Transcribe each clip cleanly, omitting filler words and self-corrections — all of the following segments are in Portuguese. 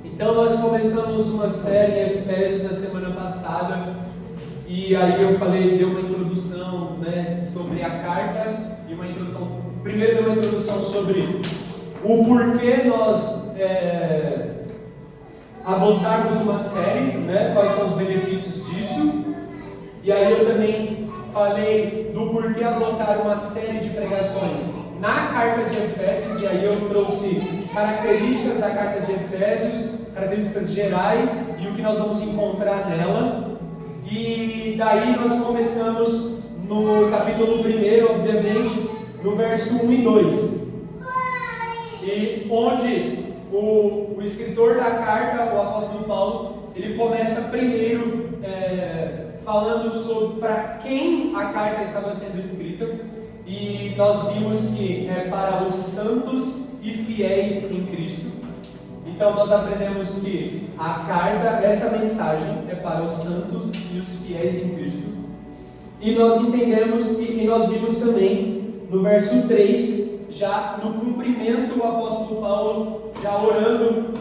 Então nós começamos uma série em Efésios na semana passada, e aí eu dei uma introdução, sobre a carta, e uma introdução, primeiro dei uma introdução sobre o porquê nós adotarmos uma série, quais são os benefícios disso, e aí eu também falei do porquê adotar uma série de pregações na carta de Efésios, e aí eu trouxe características da carta de Efésios, características gerais e o que nós vamos encontrar nela. E daí nós começamos no capítulo 1, obviamente, no verso 1 e 2, e onde o escritor da carta, o apóstolo Paulo, ele começa primeiro falando sobre para quem a carta estava sendo escrita, e nós vimos que é para os santos e fiéis em Cristo. Então nós aprendemos que a carta, essa mensagem é para os santos e os fiéis em Cristo. E nós entendemos e nós vimos também no verso 3, já no cumprimento, o apóstolo Paulo já orando,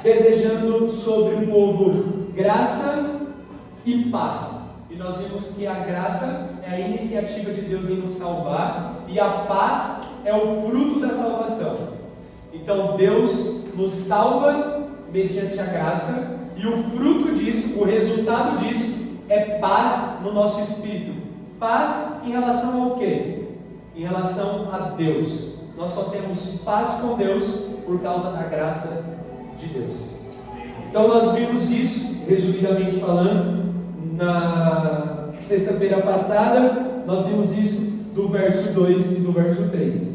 desejando sobre o povo graça e paz. E nós vimos que a graça é a iniciativa de Deus em nos salvar, e a paz é o fruto da salvação. Então Deus nos salva mediante a graça, e o fruto disso, o resultado disso, é paz no nosso espírito. Paz em relação ao quê? Em relação a Deus. Nós só temos paz com Deus por causa da graça de Deus. Então nós vimos isso, resumidamente falando, na sexta-feira passada. Nós vimos isso do verso 2 e do verso 3.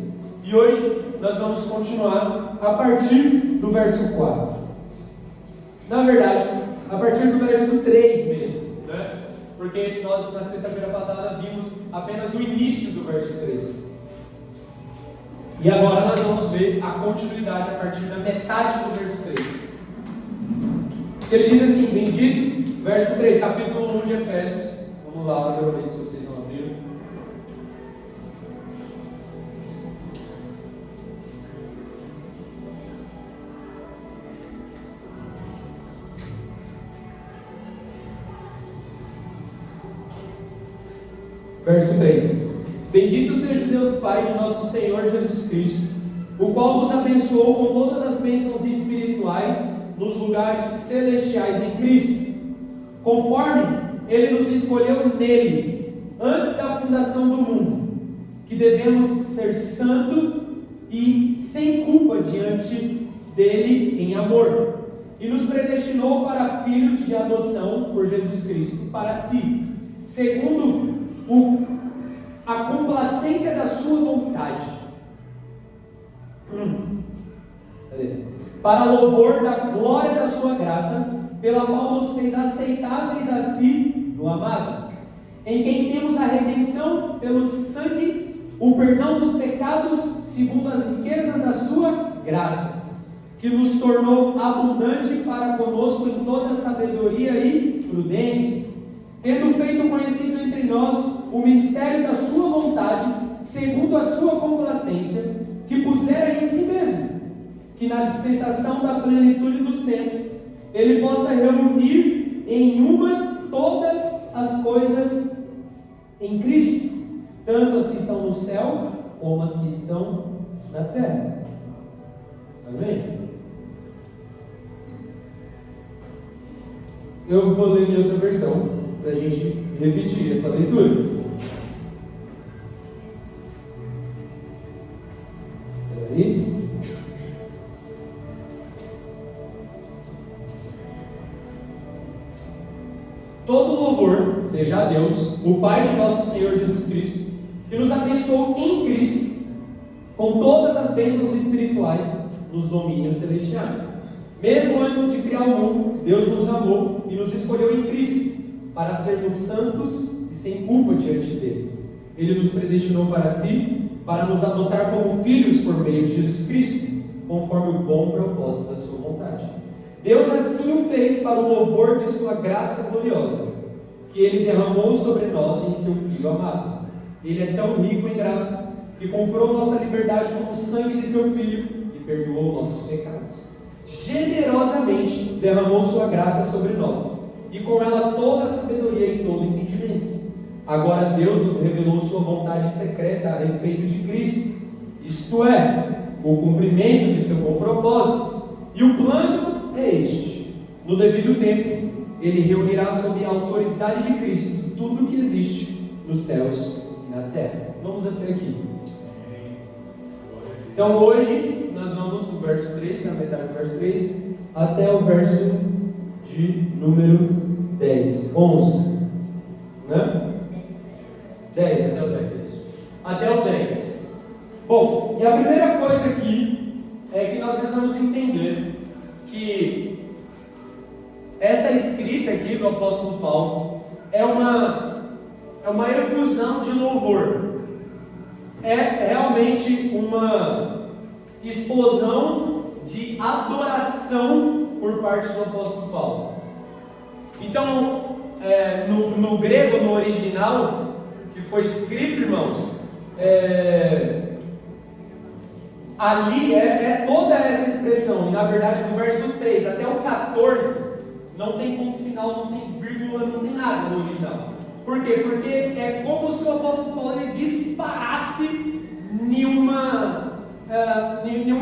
E hoje nós vamos continuar a partir do verso 4. Na verdade, a partir do verso 3 mesmo, porque nós na sexta-feira passada vimos apenas o início do verso 3. E agora nós vamos ver a continuidade a partir da metade do verso 3. Ele diz assim: bendito, verso 3, capítulo 1 de Efésios. Vamos lá, eu ver se vocês vão abrir. Verso 3: Bendito seja Deus Pai de nosso Senhor Jesus Cristo, o qual nos abençoou com todas as bênçãos espirituais nos lugares celestiais em Cristo, conforme Ele nos escolheu nele, antes da fundação do mundo, que devemos ser santos e sem culpa diante dele em amor, e nos predestinou para filhos de adoção por Jesus Cristo para si, segundo a complacência da sua vontade, para louvor da glória da sua graça, pela qual nos fez aceitáveis a si no amado, em quem temos a redenção pelo sangue, o perdão dos pecados, segundo as riquezas da sua graça, que nos tornou abundante para conosco em toda sabedoria e prudência, tendo feito conhecido entre nós o mistério da sua vontade, segundo a sua complacência, que pusera em si mesmo, que na dispensação da plenitude dos tempos, Ele possa reunir em uma todas as coisas em Cristo, tanto as que estão no céu, como as que estão na terra. Amém? Eu vou ler em outra versão, para a gente repetir essa leitura. Peraí. Todo louvor seja a Deus, o Pai de nosso Senhor Jesus Cristo, que nos abençoou em Cristo com todas as bênçãos espirituais nos domínios celestiais. Mesmo antes de criar o mundo, Deus nos amou e nos escolheu em Cristo para sermos santos e sem culpa diante dele. Ele nos predestinou para si, para nos adotar como filhos por meio de Jesus Cristo, conforme o bom propósito da sua vontade. Deus assim o fez para o louvor de sua graça gloriosa, que Ele derramou sobre nós em seu Filho amado. Ele é tão rico em graça, que comprou nossa liberdade com o sangue de seu Filho e perdoou nossos pecados. Generosamente generosamente derramou sua graça sobre nós, e com ela toda a sabedoria e todo entendimento. Agora Deus nos revelou sua vontade secreta a respeito de Cristo, isto é, o cumprimento de seu bom propósito. E o plano é este: no devido tempo, Ele reunirá sob a autoridade de Cristo tudo o que existe nos céus e na terra. Vamos até aqui. Então hoje nós vamos do verso 3, na metade do verso 3, até o verso de número 10, 11, né? 10, até o 10, é isso. Até o 10. Bom, e a primeira coisa aqui é que nós precisamos entender que essa escrita aqui do apóstolo Paulo é uma efusão de louvor. É realmente uma explosão de adoração por parte do apóstolo Paulo. Então, no grego, no original, que foi escrito, irmãos, ali é toda essa expressão. E na verdade, do verso 3 até o 14, não tem ponto final, não tem vírgula, não tem nada no original. Por quê? Porque é como se o apóstolo Paulo ele disparasse nenhum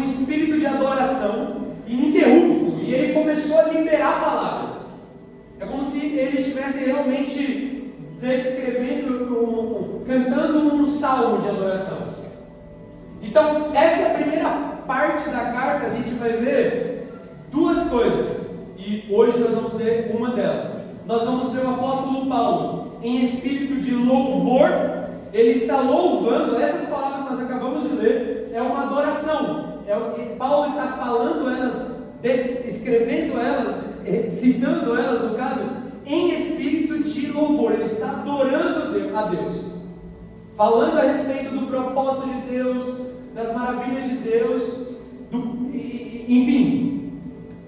espírito de adoração ininterrupto, e ele começou a liberar palavras. É como se ele estivesse realmente descrevendo, cantando um salmo de adoração. Então, essa é a primeira parte da carta. A gente vai ver duas coisas, e hoje nós vamos ver uma delas. Nós vamos ver o apóstolo Paulo em espírito de louvor. Ele está louvando. Essas palavras que nós acabamos de ler é uma adoração. Paulo está falando elas, escrevendo elas, citando elas, no caso, em espírito de louvor. Ele está adorando a Deus, falando a respeito do propósito de Deus, das maravilhas de Deus, enfim.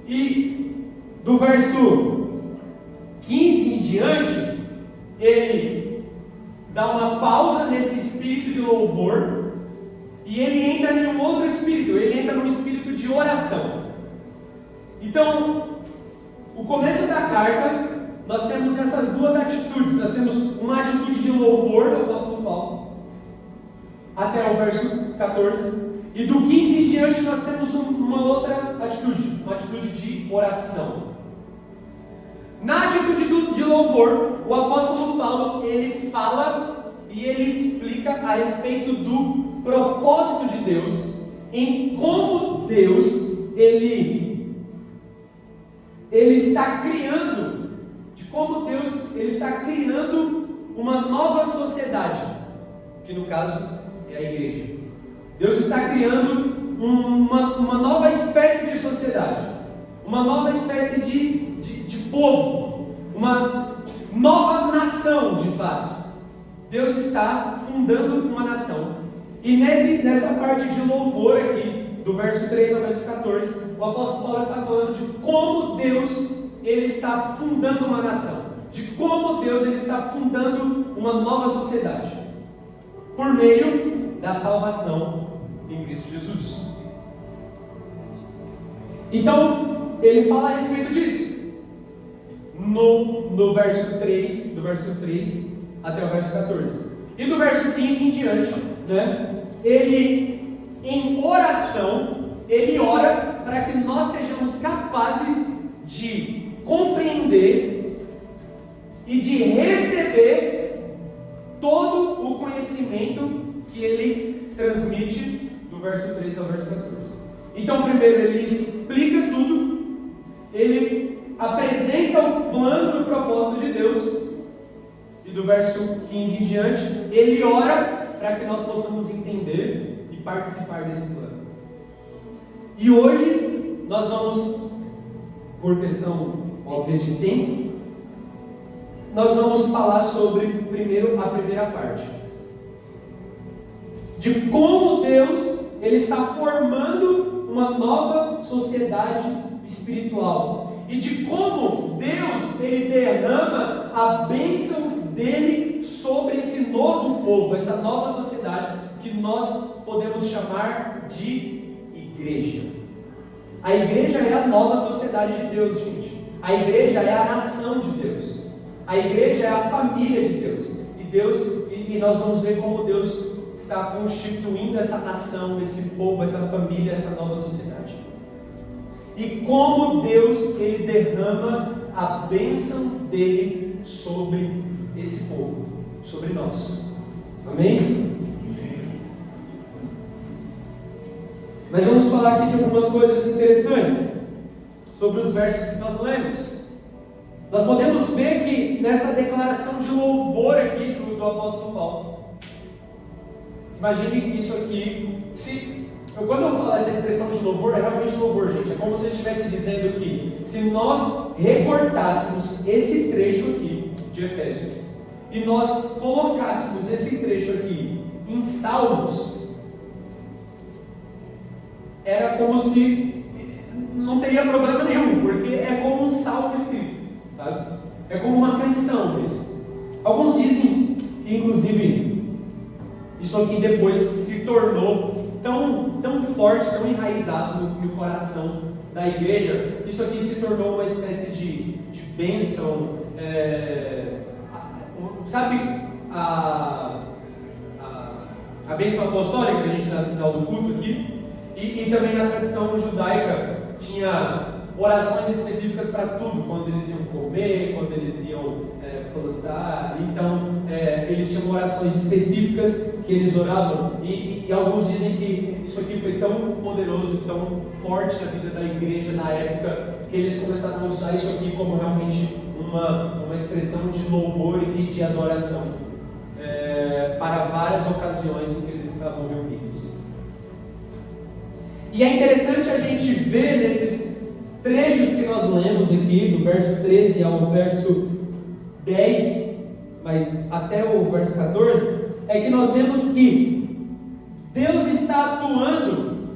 E do verso 15 em diante, ele dá uma pausa nesse espírito de louvor e ele entra em um outro espírito. Ele entra num espírito de oração. Então, o começo da carta, nós temos essas duas atitudes. Nós temos uma atitude de louvor do apóstolo Paulo até o verso 14, e do 15 em diante nós temos uma outra atitude, uma atitude de oração. Na atitude de louvor, o apóstolo Paulo, ele fala e ele explica a respeito do propósito de Deus, em como Deus, ele está criando, de como Deus, ele está criando uma nova sociedade, que no caso é a igreja. Deus está criando uma nova espécie de sociedade, uma nova espécie de povo, uma nova nação, de fato. Deus está fundando uma nação. E nessa parte de louvor aqui, do verso 3 ao verso 14, o apóstolo Paulo está falando de como Deus ele está fundando uma nação, de como Deus ele está fundando uma nova sociedade, por meio da salvação em Cristo Jesus. Então, ele fala a respeito disso. No verso 3, do verso 3 até o verso 14. E do verso 15 em diante, né, ele, em oração, ele ora para que nós sejamos capazes de compreender e de receber todo o conhecimento que ele transmite do verso 3 ao verso 14. Então, primeiro ele explica tudo, ele apresenta o plano e o propósito de Deus, e do verso 15 em diante, ele ora para que nós possamos entender e participar desse plano. E hoje, nós vamos, por questão óbvia de tempo, nós vamos falar sobre primeiro a primeira parte, de como Deus ele está formando uma nova sociedade espiritual, e de como Deus ele derrama a bênção dele sobre esse novo povo, essa nova sociedade que nós podemos chamar de igreja. A igreja é a nova sociedade. sociedade de Deus, gente. A igreja é a nação de Deus. A igreja é a família de Deus. E nós vamos ver como Deus está constituindo essa nação, esse povo, essa família, essa nova sociedade. E como Deus, Ele derrama a bênção dele sobre esse povo, sobre nós. Amém? Mas vamos falar aqui de algumas coisas interessantes sobre os versos que nós lemos. Nós podemos ver que nessa declaração de louvor aqui do apóstolo Paulo, imagine isso aqui, quando eu falar essa expressão de louvor, é realmente louvor, gente. É como se eu estivesse dizendo que se nós recortássemos esse trecho aqui de Efésios e nós colocássemos esse trecho aqui em Salmos, era como se não teria problema nenhum, porque é como um salmo escrito, sabe? É como uma canção mesmo. Alguns dizem que, inclusive, isso aqui depois se tornou tão forte, tão enraizado no coração da igreja, que isso aqui se tornou uma espécie de bênção, sabe a bênção apostólica que a gente dá no final do culto aqui? E também na tradição judaica tinha orações específicas para tudo, quando eles iam comer, quando eles iam plantar. Então eles tinham orações específicas que eles oravam, e alguns dizem que isso aqui foi tão poderoso, tão forte na vida da igreja na época, que eles começaram a usar isso aqui como realmente uma expressão de louvor e de adoração para várias ocasiões em que eles estavam reunidos. E é interessante a gente ver nesses trechos que nós lemos aqui, do verso 13 ao verso 10, mas até o verso 14, é que nós vemos que Deus está atuando,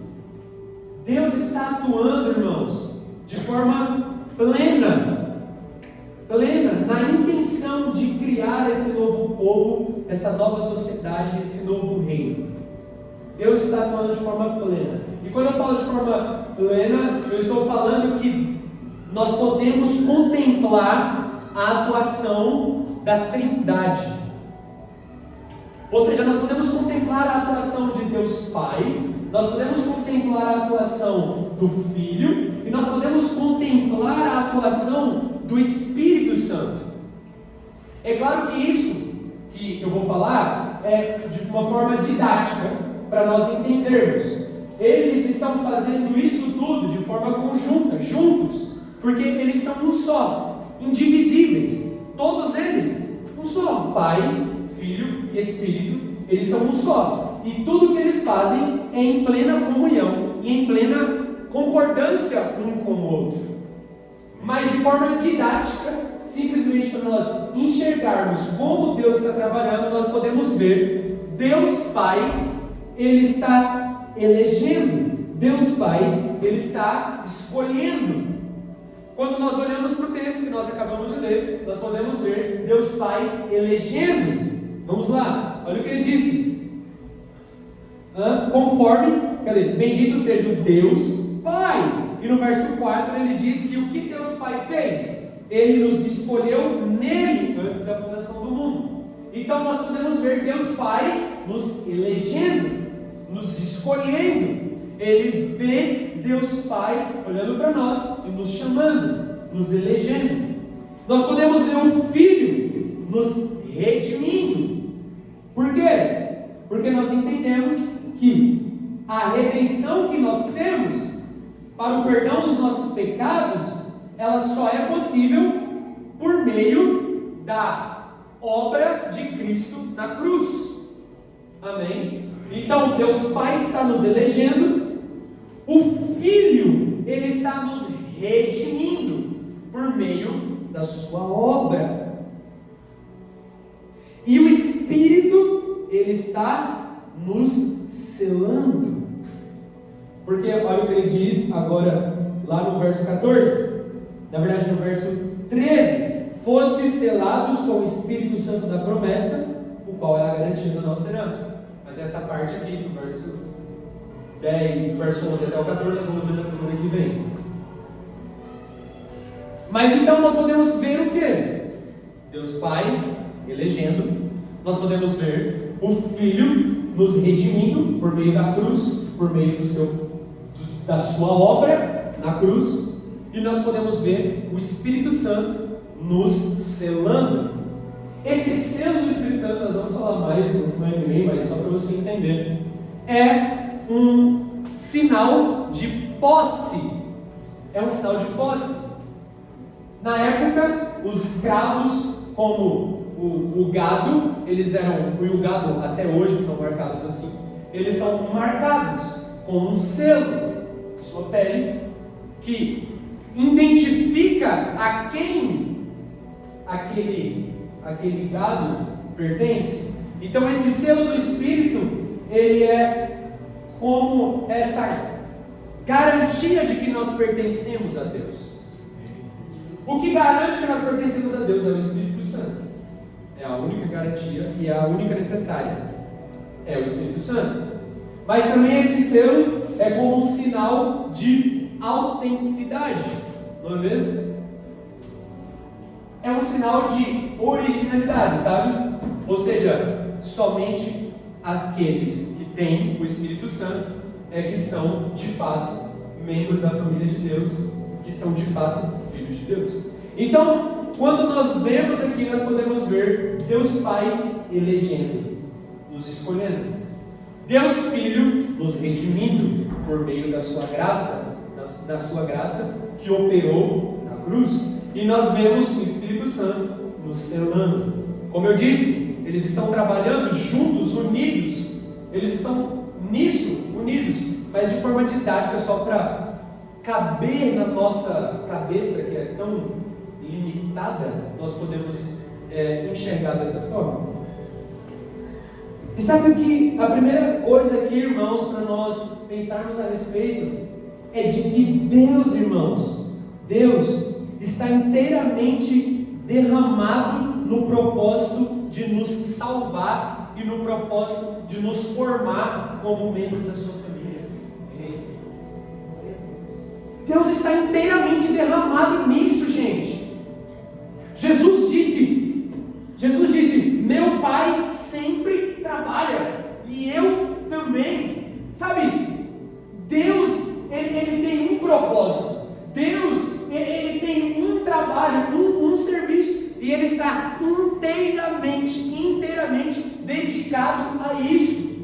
irmãos, de forma plena, na intenção de criar esse novo povo, essa nova sociedade, esse novo reino. Deus está atuando de forma plena. E quando eu falo de forma plena, eu estou falando que nós podemos contemplar a atuação da Trindade. Ou seja, nós podemos contemplar a atuação de Deus Pai, nós podemos contemplar a atuação do Filho, e nós podemos contemplar a atuação do Espírito Santo. É claro que isso que eu vou falar é de uma forma didática, para nós entendermos. Eles estão fazendo isso tudo de forma conjunta, juntos, porque eles são um só, indivisíveis, todos eles, um só, Pai, Filho e Espírito, eles são um só, e tudo que eles fazem é em plena comunhão, e em plena concordância um com o outro, mas de forma didática, simplesmente para nós enxergarmos como Deus está trabalhando, nós podemos ver Deus Pai, Ele está elegendo, Deus Pai, Ele está escolhendo. Quando nós olhamos para o texto que nós acabamos de ler, nós podemos ver Deus Pai elegendo. Vamos lá, olha o que ele disse. Bendito seja o Deus Pai. E no verso 4 ele diz que o que Deus Pai fez? Ele nos escolheu nele antes da fundação do mundo. Então nós podemos ver Deus Pai nos elegendo, nos escolhendo. Ele vê Deus Pai olhando para nós e nos chamando, nos elegendo. Nós podemos ver o Filho nos redimindo. Por quê? Porque nós entendemos que a redenção que nós temos para o perdão dos nossos pecados, ela só é possível por meio da obra de Cristo na cruz. Amém? Então, Deus Pai está nos elegendo, o Filho, Ele está nos redimindo por meio da sua obra. E o Espírito, Ele está nos selando. Porque olha o que ele diz agora, lá no verso 14, na verdade no verso 13: fostes selados com o Espírito Santo da promessa, o qual é a garantia da nossa herança. Mas essa parte aqui, do verso 10, do verso 11 até o 14, nós vamos ver na semana que vem. Mas então nós podemos ver o quê? Deus Pai elegendo, nós podemos ver o Filho nos redimindo por meio da cruz, por meio da sua obra na cruz, e nós podemos ver o Espírito Santo nos selando. Esse selo do Espírito Santo, nós vamos falar mais na semana que vem, mas só para você entender, é um sinal de posse. É um sinal de posse. Na época, os escravos, como o gado, e o gado até hoje são marcados assim, eles são marcados com um selo em sua pele, que identifica a quem aquele gado pertence. Então esse selo do Espírito, ele é como essa garantia de que nós pertencemos a Deus. O que garante que nós pertencemos a Deus é o Espírito Santo. É a única garantia e é a única necessária. É o Espírito Santo. Mas também esse selo é como um sinal de autenticidade, não é mesmo? É um sinal de originalidade, sabe? Ou seja, somente aqueles que têm o Espírito Santo é que são de fato membros da família de Deus, que são de fato filhos de Deus. Então, quando nós vemos aqui, nós podemos ver Deus Pai elegendo, nos escolhendo, Deus Filho nos redimindo por meio da sua graça, da sua graça que operou na cruz, e nós vemos o Espírito Santo nos selando. Como eu disse, eles estão trabalhando juntos, unidos, eles estão nisso unidos, mas de forma didática, só para caber na nossa cabeça, que é tão limitada, nós podemos enxergar dessa forma. E sabe o que? A primeira coisa aqui, irmãos, para nós pensarmos a respeito, é de que Deus, irmãos, Deus está inteiramente derramado no propósito de nos salvar e no propósito de nos formar como membros da sua família. Deus está inteiramente derramado nisso, gente. Jesus disse, meu Pai sempre trabalha, e eu também. Sabe, Deus, ele tem um propósito. Deus, ele tem um trabalho, um serviço, e ele está inteiramente dedicado a isso.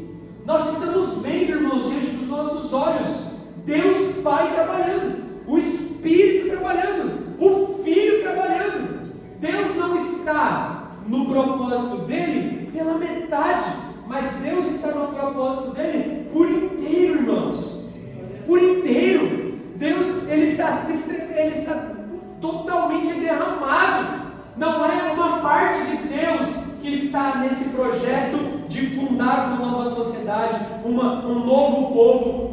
Nós estamos vendo, irmãos, diante dos nossos olhos, Deus Pai trabalhando, o Espírito trabalhando, o Filho trabalhando. Deus não está no propósito dele pela metade, mas Deus está no propósito dele por inteiro, irmãos, por inteiro. Deus, ele está totalmente derramado. Não é uma parte de Deus que está nesse projeto de fundar uma nova sociedade, um novo povo,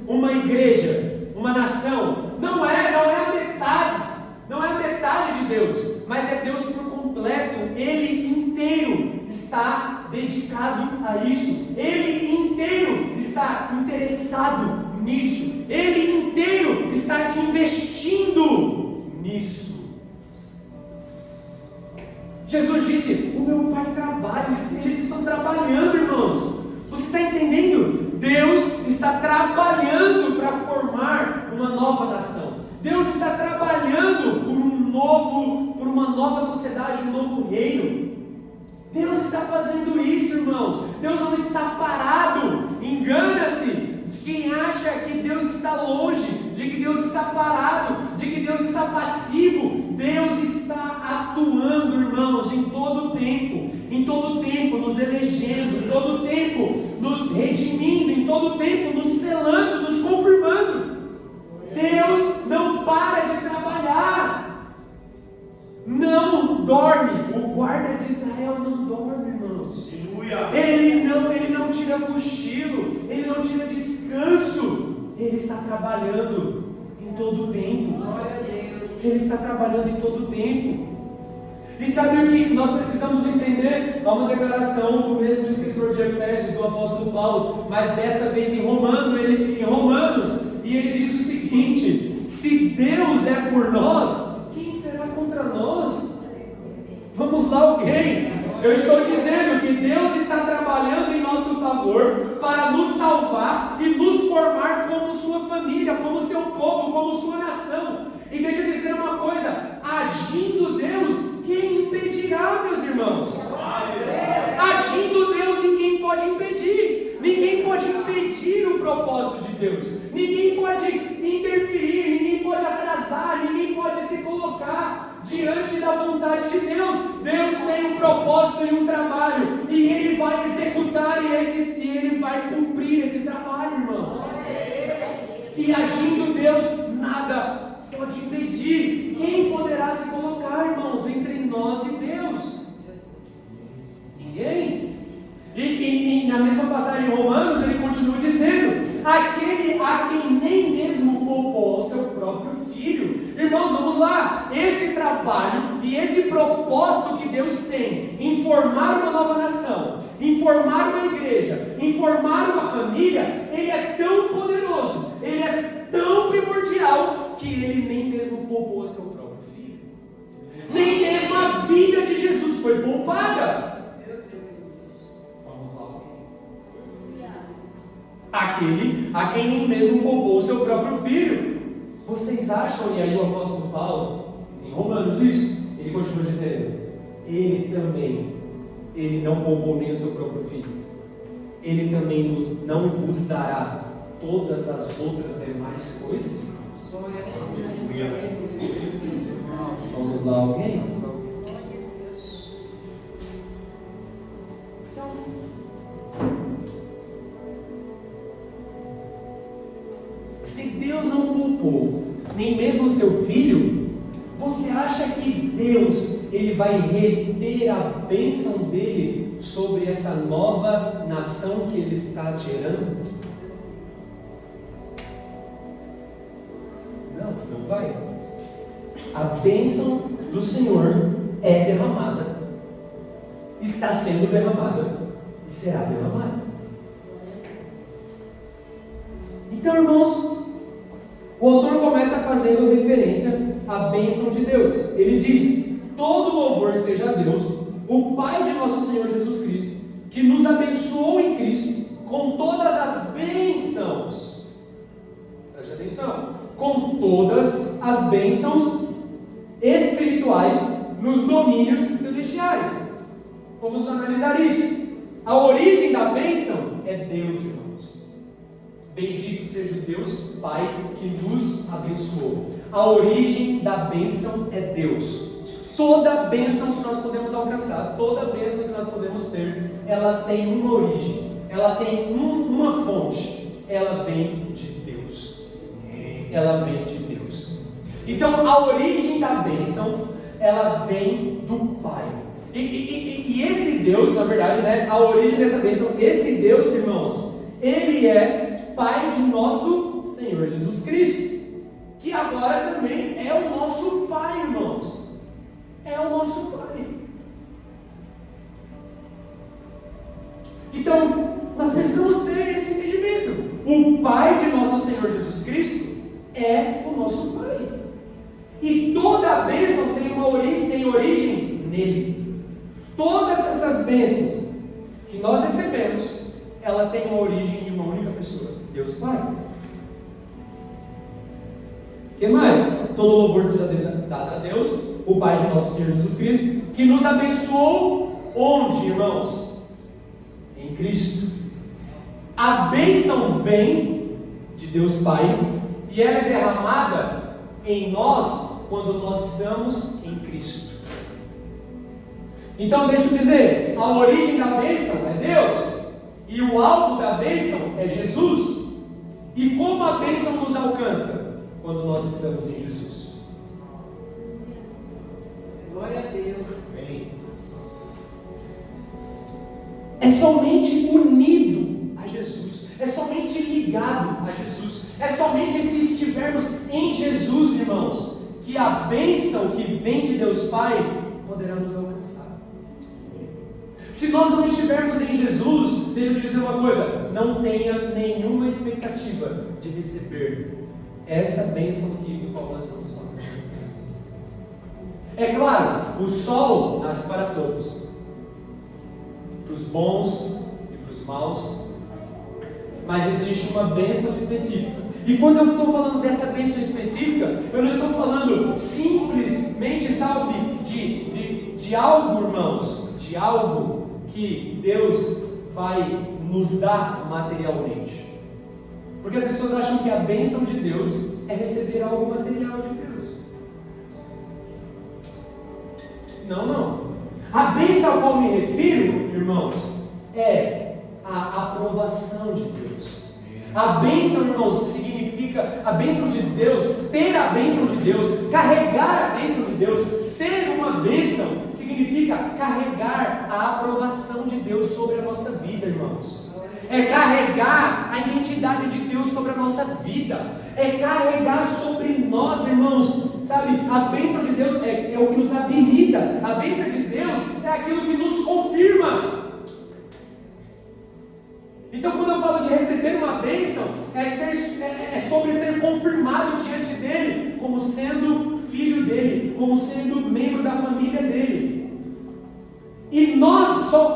uma igreja, uma nação. Não é a metade. Não é a metade de Deus, mas é Deus por completo. Ele inteiro está dedicado a isso. Ele inteiro está interessado nisso. Ele inteiro está investindo nisso. Jesus disse, o meu Pai trabalha, eles estão trabalhando, irmãos. Você está entendendo? Deus está trabalhando para formar uma nova nação. Deus está trabalhando por uma nova sociedade, um novo reino. Deus está fazendo isso, irmãos. Deus não está parado. Engana-se de quem acha que Deus está longe, de que Deus está parado, de que Deus está passivo. Deus está atuando, irmãos, em todo o tempo nos elegendo, em todo o tempo nos redimindo, em todo o tempo nos selando, nos confirmando. Deus não para de trabalhar, não dorme. O guarda de Israel não dorme, irmãos. Ele não tira cochilo, ele não tira descanso. Ele está trabalhando em todo o tempo. Ele está trabalhando em todo o tempo. E sabe o que nós precisamos entender? Há uma declaração do mesmo escritor de Efésios, do apóstolo Paulo, mas desta vez em Romanos, e ele diz o seguinte: Se Deus é por nós, quem será contra nós? Vamos lá, alguém? Eu estou dizendo que Deus está trabalhando em nosso favor para nos salvar e nos formar como sua família, como seu povo, como sua nação. E deixa eu dizer uma coisa: agindo Deus, quem impedirá, meus irmãos? Agindo Deus, ninguém pode impedir. Ninguém pode impedir o propósito de Deus. Ninguém pode interferir, ninguém pode atrasar, ninguém pode se colocar diante da vontade de Deus. Deus tem um propósito e um trabalho, e Ele vai executar e Ele vai cumprir esse trabalho, irmãos. E agindo Deus, nada pode impedir. Quem poderá se colocar, irmãos, entre nós e Deus? Ninguém. E na mesma passagem em Romanos, ele continua dizendo: aquele a quem nem mesmo poupou ao seu próprio filho. Irmãos, vamos lá. Esse trabalho e esse propósito que Deus tem em formar uma nova nação, em formar uma igreja, em formar uma família, ele é tão poderoso, ele é tão primordial, que ele nem mesmo poupou ao seu próprio filho. Nem mesmo a vida de Jesus foi poupada. Aquele a quem nem mesmo poupou o seu próprio filho. Vocês acham, e aí o apóstolo Paulo, em Romanos isso, ele continua dizendo: ele não poupou nem o seu próprio filho, ele também não vos dará todas as outras demais coisas? Vamos lá, alguém? Se Deus não poupou nem mesmo o seu filho, você acha que Deus ele vai reter a bênção dele sobre essa nova nação que ele está gerando? Não vai. A bênção do Senhor é derramada, está sendo derramada e será derramada. Então, irmãos, o autor começa fazendo referência à bênção de Deus. Ele diz: todo louvor seja a Deus, o Pai de nosso Senhor Jesus Cristo, que nos abençoou em Cristo com todas as bênçãos. Preste atenção. Com todas as bênçãos espirituais nos domínios celestiais. Vamos analisar isso. A origem da bênção é Deus, irmãos. Bendito seja o Deus Pai que nos abençoou. A origem da bênção é Deus. Toda bênção que nós podemos alcançar, toda bênção que nós podemos ter, ela tem uma origem, ela tem uma fonte. Ela vem de Deus. Ela vem de Deus. Então a origem da bênção, ela vem do Pai. E esse Deus, na verdade, né, a origem dessa bênção, esse Deus, irmãos, ele é Pai de nosso Senhor Jesus Cristo, que agora também é o nosso Pai, irmãos. É o nosso Pai. Então, nós precisamos ter esse entendimento. O Pai de nosso Senhor Jesus Cristo é o nosso Pai. E toda a bênção tem origem nele. Todas essas bênçãos que nós recebemos, ela tem uma origem em uma única pessoa, Deus Pai. O que mais? Todo louvor seja dado a Deus, o Pai de nosso Senhor Jesus Cristo, que nos abençoou onde, irmãos? Em Cristo. A bênção vem de Deus Pai e ela é derramada em nós quando nós estamos em Cristo. Então deixa eu dizer, a origem da bênção é Deus e o alvo da bênção é Jesus. E como a bênção nos alcança? Quando nós estamos em Jesus. Glória a Deus. Amém. É somente unido a Jesus, é somente ligado a Jesus, é somente se estivermos em Jesus, irmãos, que a bênção que vem de Deus Pai poderá nos alcançar. Se nós não estivermos em Jesus, deixa eu te dizer uma coisa, não tenha nenhuma expectativa de receber essa bênção que do qual nós estamos falando. É claro, o sol nasce para todos, para os bons e para os maus, mas existe uma bênção específica. E quando eu estou falando dessa bênção específica, eu não estou falando simplesmente, sabe, de algo, irmãos, de algo que Deus vai nos dar materialmente. Porque as pessoas acham que a bênção de Deus é receber algo material de Deus. Não. A bênção a qual me refiro, irmãos, é a aprovação de Deus. A bênção, irmãos, significa a bênção de Deus, ter a bênção de Deus, carregar a bênção de Deus, ser uma bênção, significa carregar a aprovação de Deus sobre a nossa vida, irmãos. É carregar a identidade de Deus sobre a nossa vida, é carregar sobre nós, irmãos, sabe? A bênção de Deus é o que nos habilita, a bênção de Deus é aquilo que nos confirma. Então, quando eu falo de receber uma bênção, é sobre ser confirmado diante dele, como sendo filho dele, como sendo membro da família dele. E nós só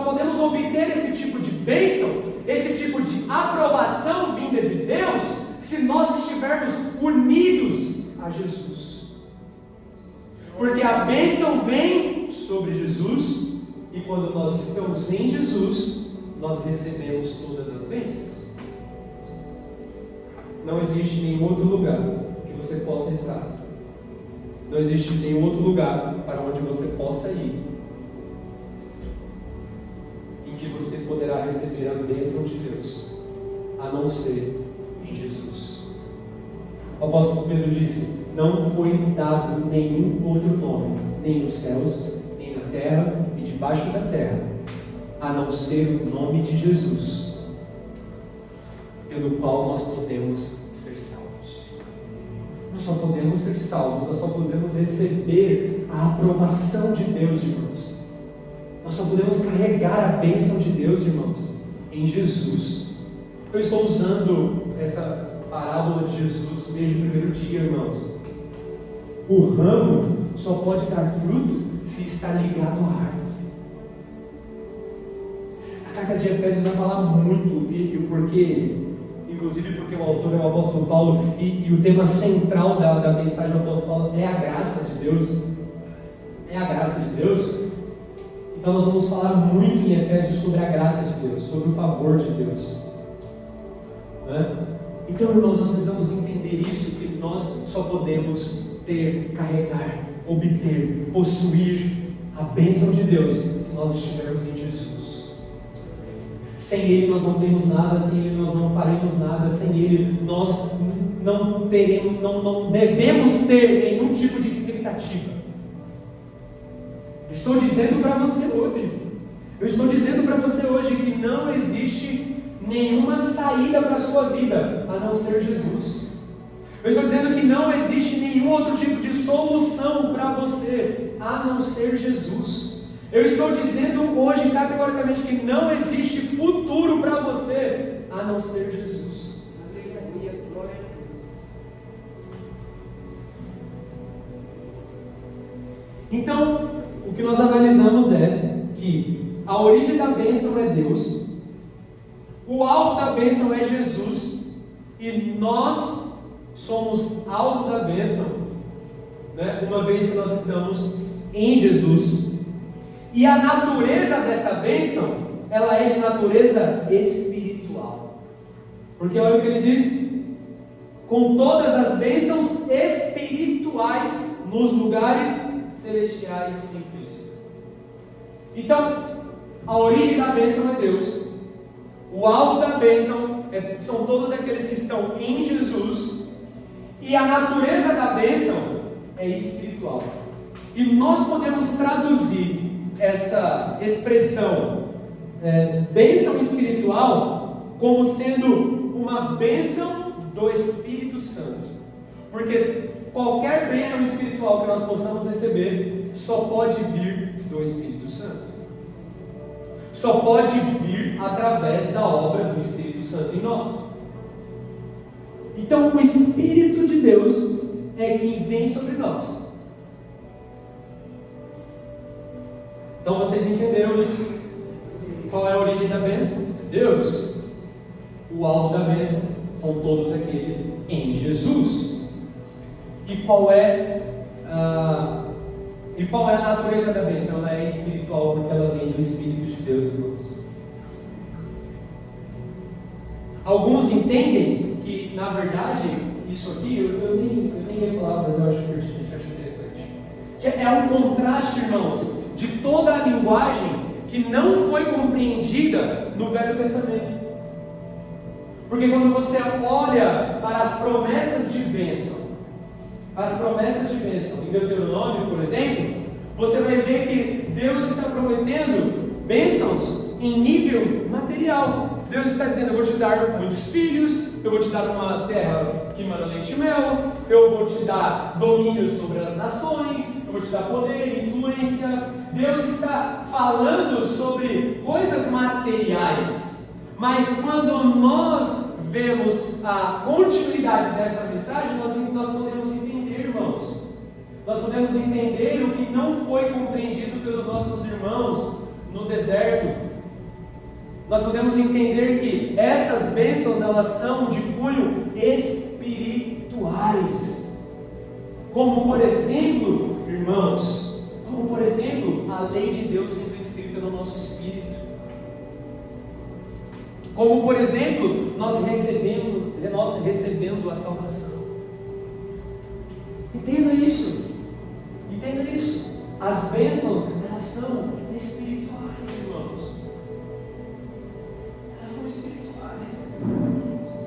podemos obter esse tipo de bênção, esse tipo de aprovação vinda de Deus, se nós estivermos unidos a Jesus. Porque a bênção vem sobre Jesus, e quando nós estamos em Jesus, nós recebemos todas as bênçãos. Não existe nenhum outro lugar que você possa estar. Não existe nenhum outro lugar para onde você possa ir em que você poderá receber a bênção de Deus, a não ser em Jesus. O apóstolo Pedro disse: não foi dado nenhum outro nome, nem nos céus, nem na terra e debaixo da terra, a não ser o nome de Jesus, pelo qual nós podemos ser salvos. Nós só podemos ser salvos, nós só podemos receber a aprovação de Deus, irmãos. Nós só podemos carregar a bênção de Deus, irmãos, em Jesus. Eu estou usando essa parábola de Jesus desde o primeiro dia, irmãos. O ramo só pode dar fruto se está ligado à árvore. A carta de Efésios vai falar muito, inclusive porque o autor é o apóstolo Paulo, e o tema central da mensagem do apóstolo Paulo é a graça de Deus. É a graça de Deus. Então nós vamos falar muito em Efésios sobre a graça de Deus, sobre o favor de Deus. Né? Então, irmãos, nós precisamos entender isso, que nós só podemos ter, carregar, obter, possuir a bênção de Deus se nós estivermos em Jesus. Sem Ele nós não temos nada, sem Ele nós não faremos nada, sem Ele nós não devemos ter nenhum tipo de expectativa. Estou dizendo para você hoje que não existe nenhuma saída para a sua vida a não ser Jesus. Eu estou dizendo que não existe nenhum outro tipo de solução para você a não ser Jesus. Eu estou dizendo hoje categoricamente que não existe futuro para você a não ser Jesus. Aleluia, glória a Deus. Então, o que nós analisamos é que a origem da bênção é Deus, o alvo da bênção é Jesus, e nós somos alvo da bênção, né, uma vez que nós estamos em Jesus. E a natureza dessa bênção, ela é de natureza espiritual. Porque olha o que ele diz: com todas as bênçãos espirituais nos lugares celestiais em Cristo. Então, a origem da bênção é Deus. O alvo da bênção são todos aqueles que estão em Jesus. E a natureza da bênção é espiritual. E nós podemos traduzir essa expressão bênção espiritual como sendo uma bênção do Espírito Santo. Porque qualquer bênção espiritual que nós possamos receber só pode vir do Espírito Santo. Só pode vir através da obra do Espírito Santo em nós. Então o Espírito de Deus é quem vem sobre nós. Então vocês entenderam isso? Qual é a origem da bênção? Deus. O alvo da bênção são todos aqueles em Jesus. E qual é a natureza da bênção? Ela é espiritual porque ela vem do Espírito de Deus, irmãos. Alguns entendem que, na verdade, isso aqui, eu nem ia falar, mas eu acho pertinente, eu acho interessante. Que é um contraste, irmãos, de toda a linguagem que não foi compreendida no Velho Testamento. Porque quando você olha para as promessas de bênção em Deuteronômio, por exemplo, você vai ver que Deus está prometendo bênçãos em nível material. Deus está dizendo: eu vou te dar muitos filhos, eu vou te dar uma terra que manda leite e mel, eu vou te dar domínio sobre as nações, eu vou te dar poder, influência. Deus está falando sobre coisas materiais, mas quando nós vemos a continuidade dessa mensagem, nós podemos entender, irmãos, nós podemos entender o que não foi compreendido pelos nossos irmãos no deserto. Nós podemos entender que essas bênçãos, elas são de cunho espirituais. Como por exemplo, irmãos, a lei de Deus sendo escrita no nosso espírito. Como por exemplo, nós recebendo a salvação. Entenda isso. As bênçãos, elas são espirituais, irmãos.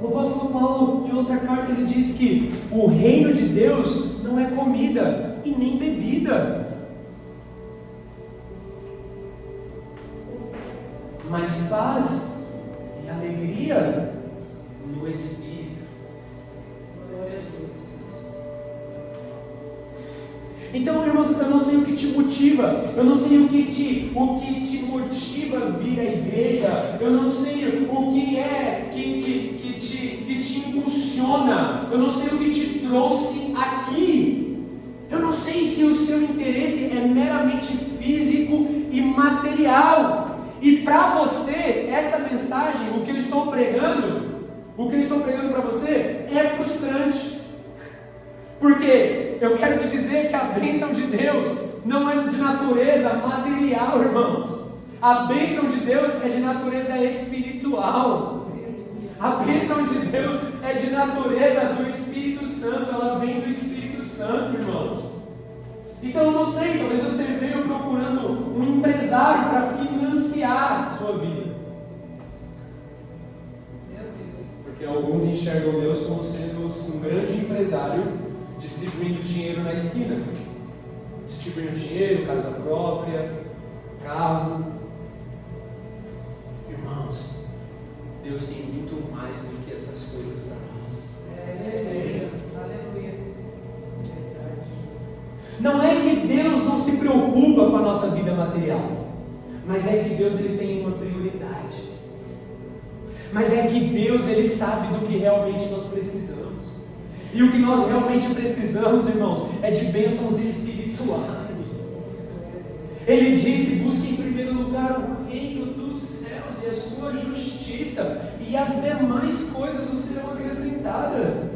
O apóstolo Paulo, em outra carta, ele diz que o reino de Deus não é comida e nem bebida, mas paz e alegria no Espírito. Então, irmãos, eu não sei o que te motiva, eu não sei o que te motiva a vir à igreja, eu não sei o que é que te impulsiona, eu não sei o que te trouxe aqui, eu não sei se o seu interesse é meramente físico e material, e para você, essa mensagem, o que eu estou pregando para você é frustrante, porque eu quero te dizer que a bênção de Deus não é de natureza material, irmãos. A bênção de Deus é de natureza espiritual. A bênção de Deus é de natureza do Espírito Santo. Ela vem do Espírito Santo, irmãos. Então eu não sei, talvez você veio procurando um empresário para financiar a sua vida. Porque alguns enxergam Deus como sendo um grande empresário distribuindo dinheiro na esquina, distribuindo dinheiro, casa própria, carro. Irmãos, Deus tem muito mais do que essas coisas para nós. Aleluia. Não é que Deus não se preocupa com a nossa vida material, mas é que Deus ele tem uma prioridade. Mas é que Deus ele sabe do que realmente nós precisamos. E o que nós realmente precisamos, irmãos, é de bênçãos espirituais. Ele disse: busque em primeiro lugar o reino dos céus e a sua justiça, e as demais coisas vos serão acrescentadas.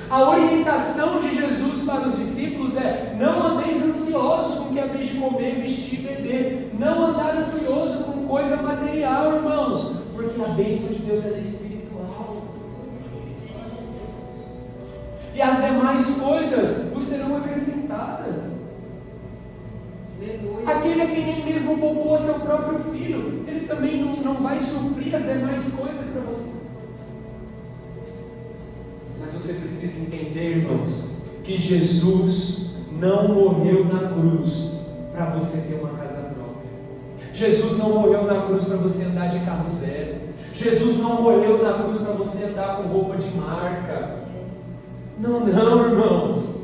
A orientação de Jesus para os discípulos é: não andeis ansiosos com o que haveis de comer, vestir e beber. Não andar ansioso com coisa material, irmãos, porque a bênção de Deus é espiritual. E as demais coisas vos serão acrescentadas. Aquele a quem nem mesmo poupou seu próprio filho, ele também não vai suprir as demais coisas para você. Mas você precisa entender, irmãos, que Jesus não morreu na cruz para você ter uma casa própria. Jesus não morreu na cruz para você andar de carro zero. Jesus não morreu na cruz para você andar com roupa de marca. Não, irmãos,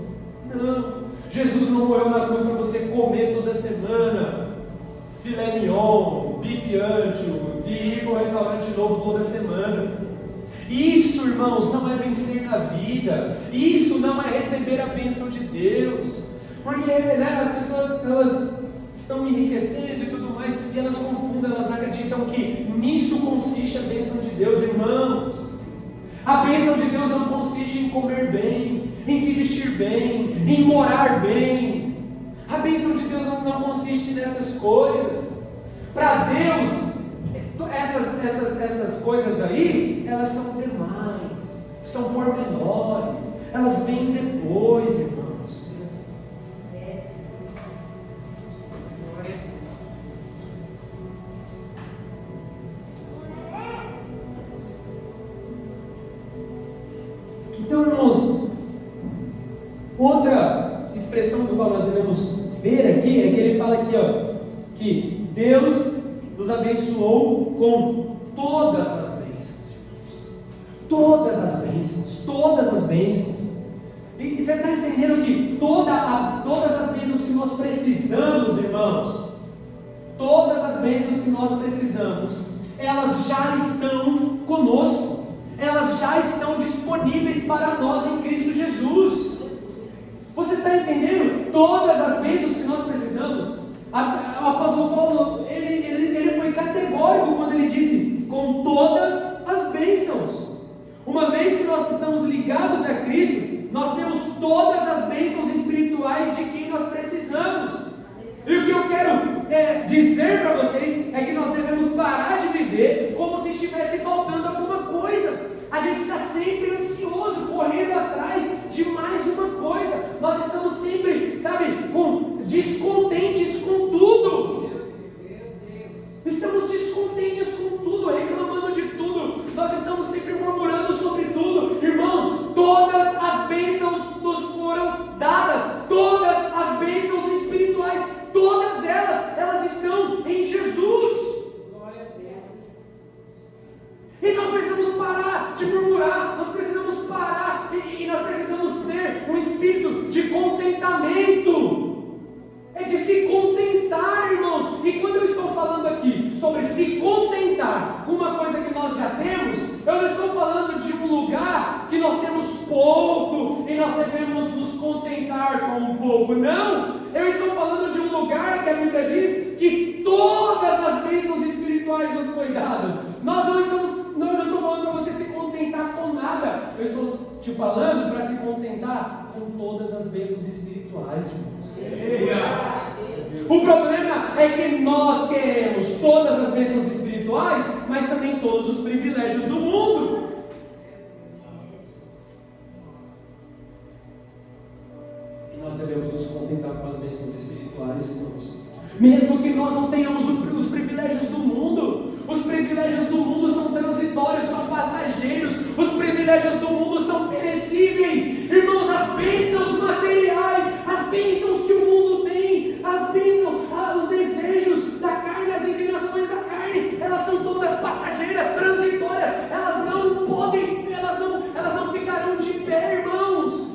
não. Jesus não morreu na cruz para você comer toda semana filé mignon, bife ancho, de ir para um restaurante novo toda semana. Isso, irmãos, não é vencer na vida. Isso não é receber a bênção de Deus. Porque as pessoas, elas estão enriquecendo e tudo mais, e elas confundem, elas acreditam que nisso consiste a bênção de Deus, irmãos. A bênção de Deus não consiste em comer bem, em se vestir bem, em morar bem. A bênção de Deus não consiste nessas coisas. Para Deus, essas coisas aí, elas são demais, são pormenores, elas vêm depois, irmãos. Então, irmãos, outra expressão do qual nós devemos ver aqui é que ele fala aqui, que Deus nos abençoou com todas as bênçãos. Todas as bênçãos, todas as bênçãos. E você está entendendo que todas as bênçãos que nós precisamos, irmãos, todas as bênçãos que nós precisamos, elas já estão conosco. Elas já estão disponíveis para nós em Cristo Jesus. Você está entendendo? Todas as bênçãos que nós precisamos. O apóstolo Paulo, ele foi categórico quando ele disse, com todas as bênçãos. Uma vez que nós estamos ligados a Cristo, nós temos todas as bênçãos espirituais de quem nós precisamos. E o que eu quero dizer para vocês é que nós devemos parar de viver como se estivesse faltando alguma coisa. A gente está sempre ansioso, correndo atrás de mais uma coisa. Nós estamos sempre, descontentes com tudo. Estamos descontentes com tudo, reclamando de tudo. Nós estamos sempre murmurando sobre tudo. Irmãos, todas as bênçãos nos foram dadas. Todas as bênçãos espirituais, todas elas estão em Jesus. E nós precisamos parar de murmurar, nós precisamos parar e nós precisamos ter um espírito de contentamento. É de se contentar, irmãos. E quando eu estou falando aqui sobre se contentar com uma coisa que nós já temos, eu não estou falando de um lugar que nós temos pouco e nós devemos nos contentar com um pouco. Não, eu estou falando de um lugar que a Bíblia diz que todas as bênçãos espirituais nos foram dadas. Não, eu não estou falando para você se contentar com nada. Eu estou te falando para se contentar com todas as bênçãos espirituais, irmãos. O problema é que nós queremos todas as bênçãos espirituais, mas também todos os privilégios do mundo. E nós devemos nos contentar com as bênçãos espirituais, irmãos. Mesmo que nós não tenhamos os privilégios do mundo. Os privilégios do mundo são transitórios, são passageiros. Os privilégios do mundo são perecíveis. Irmãos, as bênçãos materiais, as bênçãos que o mundo tem, as bênçãos, os desejos da carne, as inclinações da carne, elas são todas passageiras, transitórias. Elas não ficarão de pé, irmãos.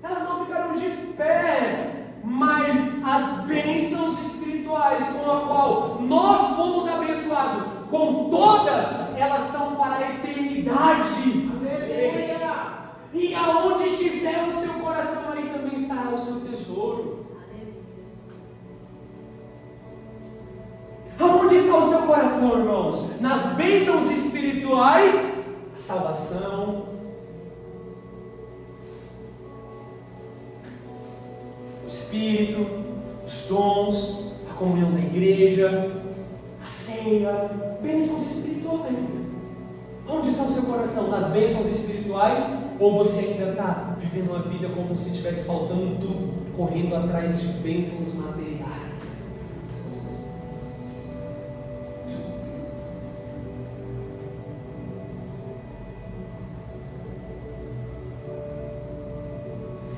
Elas não ficarão de pé. Mas as bênçãos espirituais com a qual nós fomos abençoados, com todas, elas são para a eternidade. Aleluia. E aonde estiver o seu coração, aí também estará o seu tesouro. Aonde está o seu coração, irmãos? Nas bênçãos espirituais, a salvação, o Espírito, os dons, a comunhão da igreja, a ceia, bênçãos espirituais. Onde está o seu coração? Nas bênçãos espirituais? Ou você ainda está vivendo uma vida como se estivesse faltando tudo, correndo atrás de bênçãos materiais?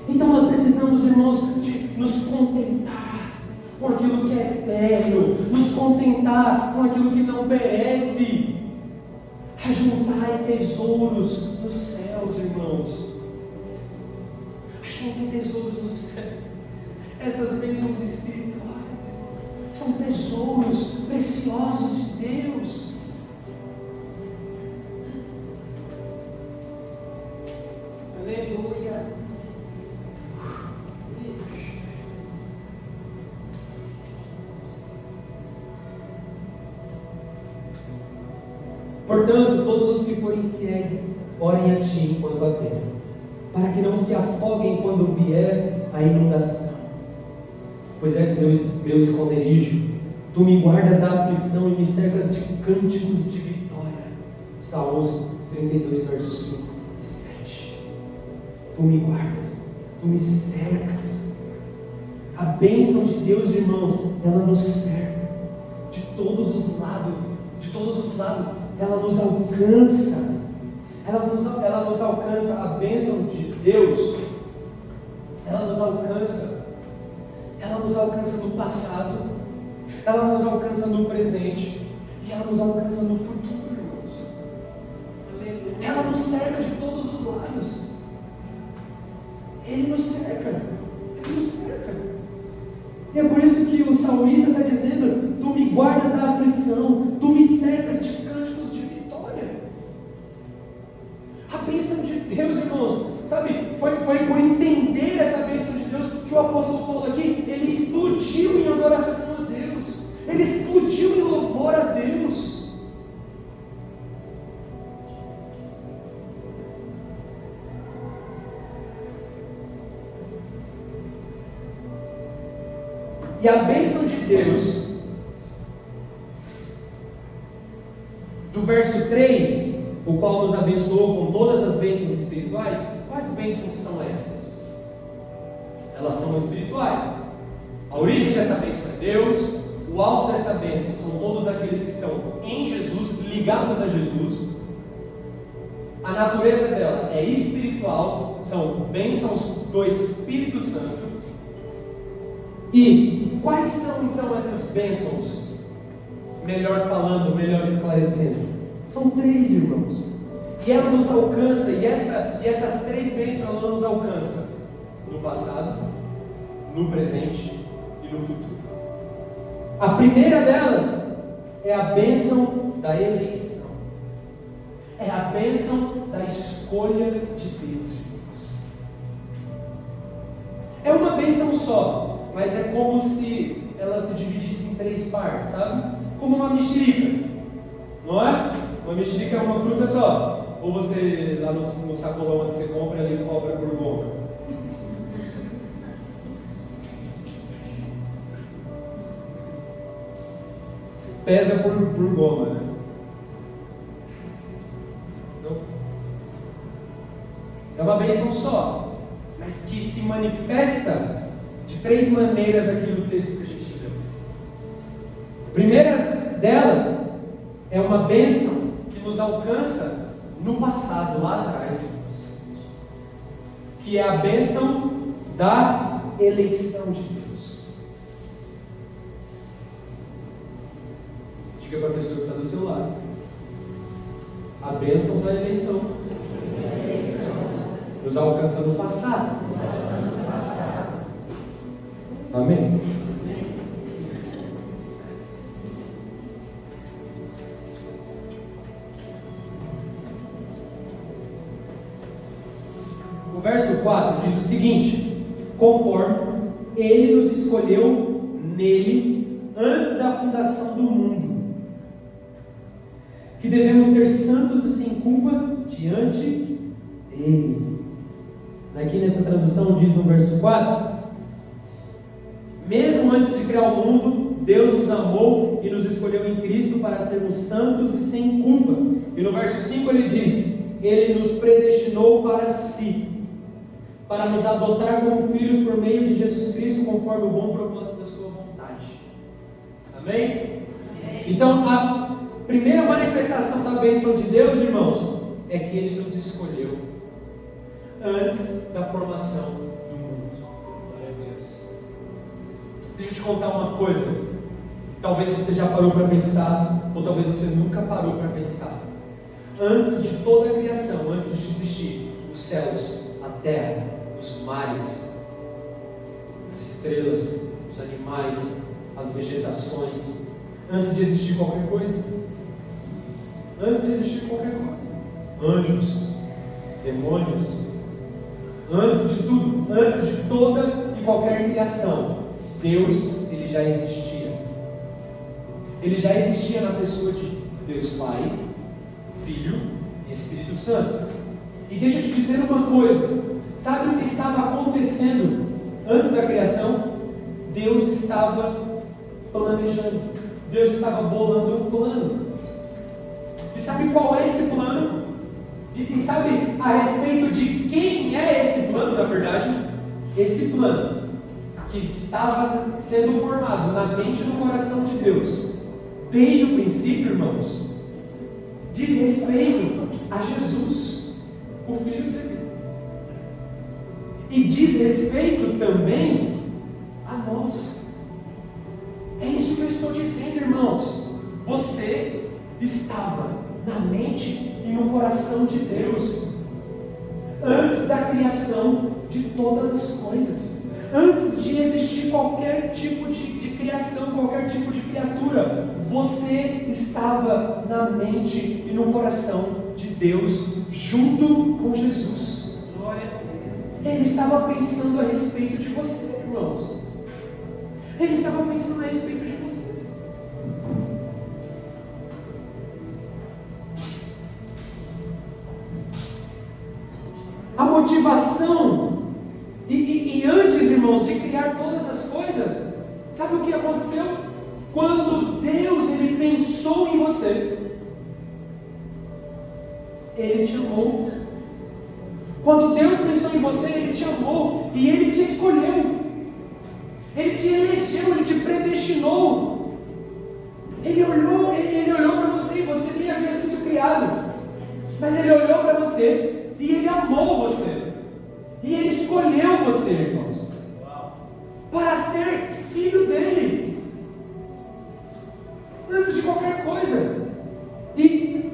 Então nós precisamos, irmãos, de nos contentar com aquilo que é eterno, nos contentar com aquilo que não perece, ajuntar tesouros nos céus, irmãos. Ajuntem tesouros nos céus. Essas bênçãos espirituais são tesouros preciosos de Deus. Portanto, todos os que forem fiéis, orem a Ti enquanto há tempo, para que não se afoguem quando vier a inundação. Pois és meu esconderijo, Tu me guardas da aflição e me cercas de cânticos de vitória. Salmos 32, versos 5 e 7. Tu me guardas, Tu me cercas. A bênção de Deus, irmãos, ela nos cerca de todos os lados, ela nos alcança. Ela nos alcança, a bênção de Deus, ela nos alcança no passado, ela nos alcança no presente e ela nos alcança no futuro, irmãos. Ela nos cerca de todos os lados. Ele nos cerca. E é por isso que o salmista está dizendo: Tu me guardas da aflição, Tu me cercas de cânticos de vitória. A bênção de Deus, irmãos, sabe, foi por entender essa bênção de Deus que o apóstolo Paulo aqui, ele explodiu em adoração a Deus, ele explodiu em louvor a Deus. E a bênção de Deus, do verso 3, o qual nos abençoou com todas as bênçãos espirituais, quais bênçãos são essas? Elas são espirituais. A origem dessa bênção é Deus, o alvo dessa bênção são todos aqueles que estão em Jesus, ligados a Jesus. A natureza dela é espiritual, são bênçãos do Espírito Santo. E quais são então essas bênçãos? Melhor falando, melhor esclarecendo. São 3, irmãos. E ela nos alcança, e essas 3 bênçãos ela nos alcança no passado, no presente e no futuro. A primeira delas é a bênção da eleição. É a bênção da escolha de Deus, irmãos. É uma bênção só, mas é como se ela se dividisse em 3 partes, sabe? Como uma mexerica, não é? Uma mexerica é uma fruta só. Ou você, lá no sacolão onde você compra, ele cobra por goma. Pesa por goma, né? Não? É uma bênção só, mas que se manifesta de 3 maneiras aqui no texto que a gente leu. A primeira delas é uma bênção que nos alcança no passado, lá atrás, irmãos, que é a bênção da eleição de Deus. Diga para a pessoa que está do seu lado: a bênção da eleição nos alcança no passado. Amém? O verso 4 diz o seguinte: conforme Ele nos escolheu nele antes da fundação do mundo, que devemos ser santos e sem culpa diante dele. Aqui nessa tradução diz no verso 4: mesmo antes de criar o mundo, Deus nos amou e nos escolheu em Cristo para sermos santos e sem culpa. E no verso 5 ele diz: Ele nos predestinou para si, para nos adotar como filhos por meio de Jesus Cristo, conforme o bom propósito da sua vontade. Amém? Então, a primeira manifestação da bênção de Deus, irmãos, é que Ele nos escolheu antes da formação do mundo. Glória a Deus. Deixa eu te contar uma coisa que talvez você já parou para pensar, ou talvez você nunca parou para pensar. Antes de toda a criação, antes de existir os céus, a terra, os mares, as estrelas, os animais, as vegetações, antes de existir qualquer coisa, anjos, demônios, antes de tudo, antes de toda e qualquer criação, Deus, Ele já existia. Ele já existia na pessoa de Deus Pai, Filho e Espírito Santo. E deixa eu te dizer uma coisa, sabe o que estava acontecendo antes da criação? Deus estava planejando, Deus estava bolando um plano. E sabe qual é esse plano? E sabe a respeito de quem é esse plano, na verdade? Esse plano que estava sendo formado na mente e no coração de Deus, desde o princípio, irmãos, diz respeito a Jesus, o Filho dele. E diz respeito também a nós. É isso que eu estou dizendo, irmãos. Você estava na mente e no coração de Deus antes da criação de todas as coisas, antes de existir qualquer tipo de criação, qualquer tipo de criatura. Você estava na mente e no coração de Deus junto com Jesus. Glória a Deus. Ele estava pensando a respeito de você, irmãos. Ele estava pensando a respeito de você. A motivação, e antes, irmãos, de criar todas as coisas, sabe o que aconteceu? Quando Deus ele pensou em você, Ele te amou. Quando Deus pensou em você, Ele te amou e Ele te escolheu. Ele te elegeu, Ele te predestinou. Ele olhou para você e você nem havia sido criado. Mas Ele olhou para você e Ele amou você. E Ele escolheu você, irmãos, para ser filho dEle. Antes de qualquer coisa. E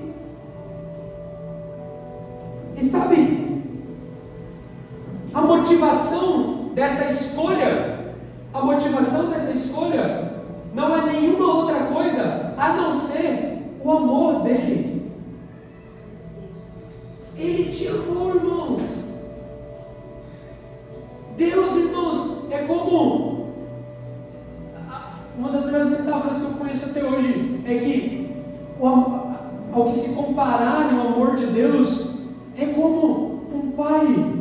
sabe, a motivação dessa escolha não é nenhuma outra coisa a não ser o amor dEle. Ele te amou, irmãos. Deus, irmãos, é como uma das melhores metáforas que eu conheço até hoje é que ao que se comparar o amor de Deus é como um pai.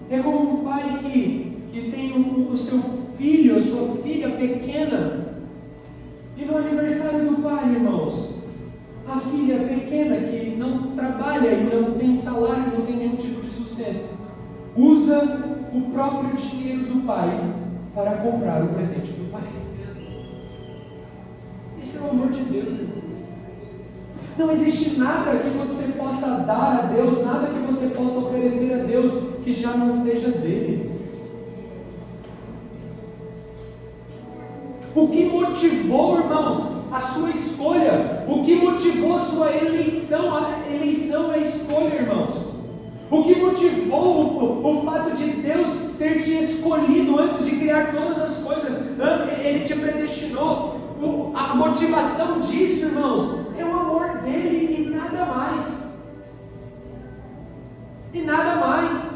É como um pai que tem o seu filho, a sua filha pequena, e no aniversário do pai, irmãos, a filha pequena que não trabalha e não tem salário, não tem nenhum tipo de sustento, usa o próprio dinheiro do pai para comprar o presente do pai. Esse é o amor de Deus, irmãos. Não existe nada que você possa dar a Deus, nada que você possa oferecer a Deus que já não seja dele. O que motivou, irmãos, a sua escolha? O que motivou a sua eleição? A eleição é a escolha, irmãos. O que motivou o fato de Deus ter te escolhido antes de criar todas as coisas? Ele te predestinou. A motivação disso, irmãos, é o amor dele e nada mais. E nada mais.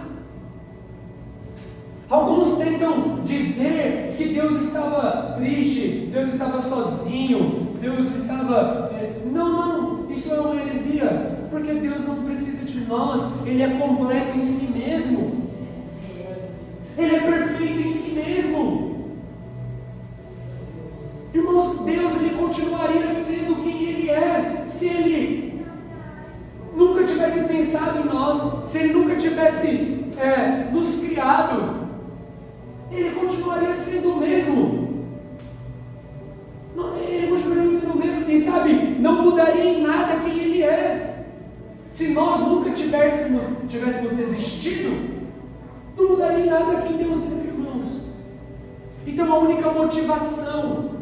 Alguns tentam dizer que Deus estava triste, Deus estava sozinho, Deus estava... Não, isso é uma heresia, porque Deus não precisa de nós, Ele é completo em si mesmo. Ele é perfeito em si mesmo. Irmãos, Deus ele continuaria sendo quem Ele é, se Ele nunca tivesse pensado em nós, se Ele nunca tivesse nos criado. Ele continuaria sendo o mesmo. Ele continuaria sendo o mesmo. E sabe, não mudaria em nada quem Ele é. Se nós nunca tivéssemos existido, não mudaria em nada quem Deus é, irmãos. Então a única motivação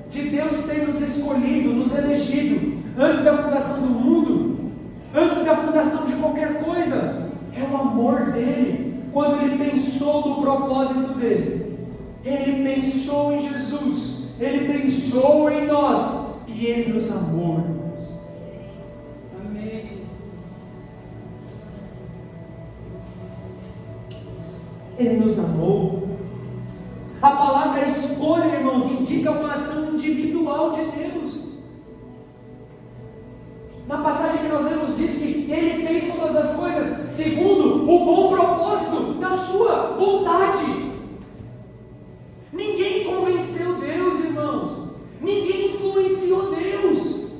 de Deus ter nos escolhido, nos elegido, antes da fundação do mundo, antes da fundação de qualquer coisa, é o amor dEle. Quando Ele pensou no propósito dEle, Ele pensou em Jesus, Ele pensou em nós, e Ele nos amou, irmãos. Amém, Jesus. Ele nos amou. A palavra escolha, irmãos, indica uma ação individual de Deus. Na passagem que nós lemos diz que Ele fez todas as coisas segundo o bom propósito da sua vontade. Ninguém convenceu Deus, irmãos. Ninguém influenciou Deus.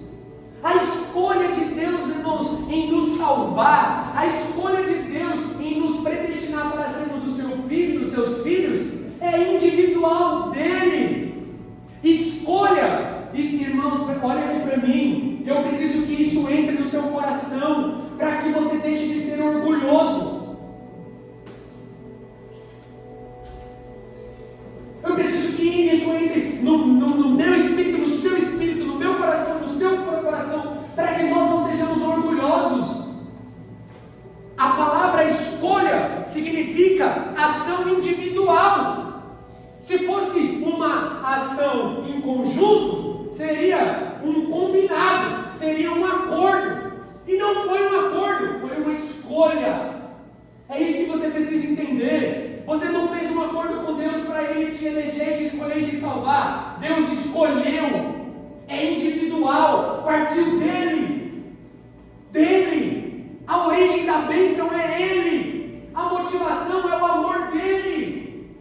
A escolha de Deus, irmãos, em nos salvar, a escolha de Deus em nos predestinar para sermos o seu filho, os seus filhos, é individual dele. Escolha, irmãos, olha aqui para mim. Eu preciso que isso entre no seu coração, para que você deixe de ser orgulhoso. Eu preciso que isso entre no meu espírito, no seu espírito, no meu coração, no seu coração, para que nós não sejamos orgulhosos. A palavra escolha significa ação individual. Se fosse uma ação em conjunto, seria um combinado, seria um acordo. E não foi um acordo, foi uma escolha. É isso que você precisa entender. Você não fez um acordo com Deus para Ele te eleger, te escolher e te salvar. Deus escolheu. É individual, partiu dele. Dele. A origem da bênção é Ele. A motivação é o amor dele.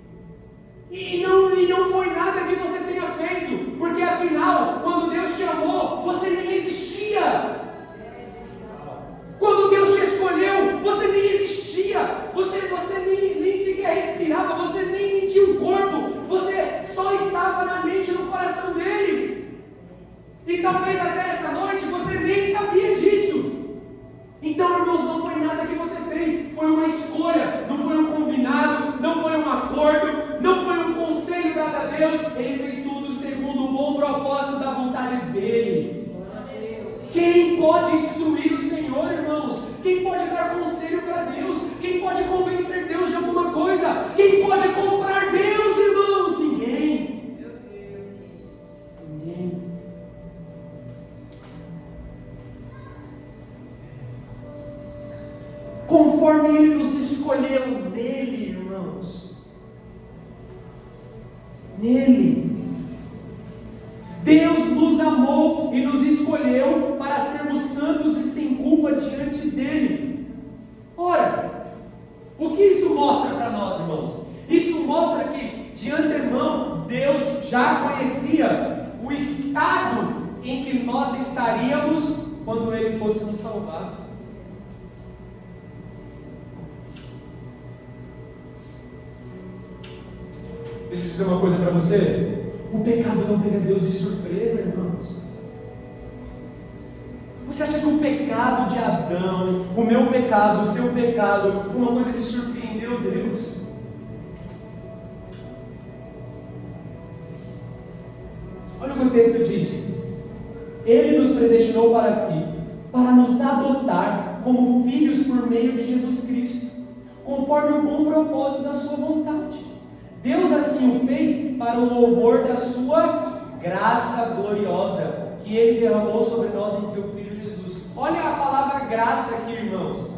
E não foi nada que você tenha feito, porque afinal, quando Deus te amou, você nem existia. Quando Deus te escolheu, você nem existia. Você nem sequer respirava, você nem tinha um corpo, você só estava na mente e no coração dele. E talvez até essa noite você nem sabia disso. Então, irmãos, não foi nada que você fez, foi uma escolha, não foi um combinado, não foi um acordo, não foi um conselho dado a Deus. Ele fez tudo segundo o bom propósito da vontade dele. Quem pode instruir o Senhor, irmãos? Quem pode dar conselho para Deus? Quem pode convencer Deus de alguma coisa? Quem pode comprar Deus, irmãos? Ninguém. Ninguém. Conforme Ele nos escolheu nele, irmãos. Nele. Deus nos amou e nos escolheu para sermos santos e sem culpa diante dele. Ora, o que isso mostra para nós, irmãos? Isso mostra que, de antemão, Deus já conhecia o estado em que nós estaríamos quando Ele fosse nos salvar. Deixa eu dizer uma coisa para você. O pecado não pega Deus de surpresa, irmãos. Você acha que o pecado de Adão, o meu pecado, o seu pecado, foi uma coisa que surpreendeu Deus? Olha o que o texto diz. Ele nos predestinou para si, para nos adotar como filhos por meio de Jesus Cristo, conforme o bom propósito da sua vontade. Deus assim o fez para o louvor da sua graça gloriosa, que Ele derramou sobre nós em seu Filho Jesus. Olha a palavra graça aqui, irmãos.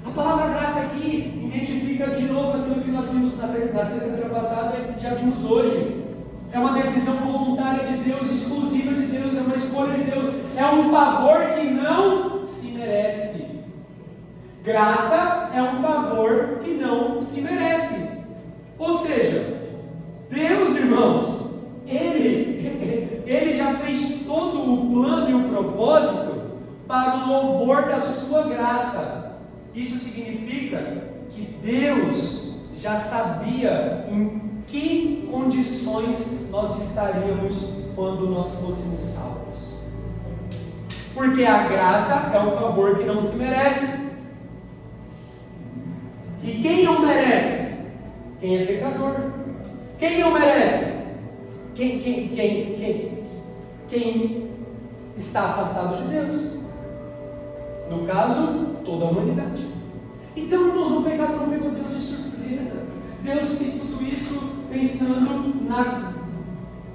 A palavra graça aqui identifica de novo aquilo que nós vimos na sexta-feira passada e já vimos hoje. É uma decisão voluntária de Deus, exclusiva de Deus, é uma escolha de Deus, é um favor que não se merece. Graça é um favor que não se merece. Ou seja, Deus, irmãos, Ele já fez todo o plano e o propósito para o louvor da sua graça. Isso significa que Deus já sabia em que condições nós estaríamos quando nós fôssemos salvos. Porque a graça é um favor que não se merece. E quem não merece? Quem é pecador. Quem não merece? Quem está afastado de Deus. No caso, toda a humanidade. Então, irmãos, o pecado não pegou Deus de surpresa. Deus fez tudo isso pensando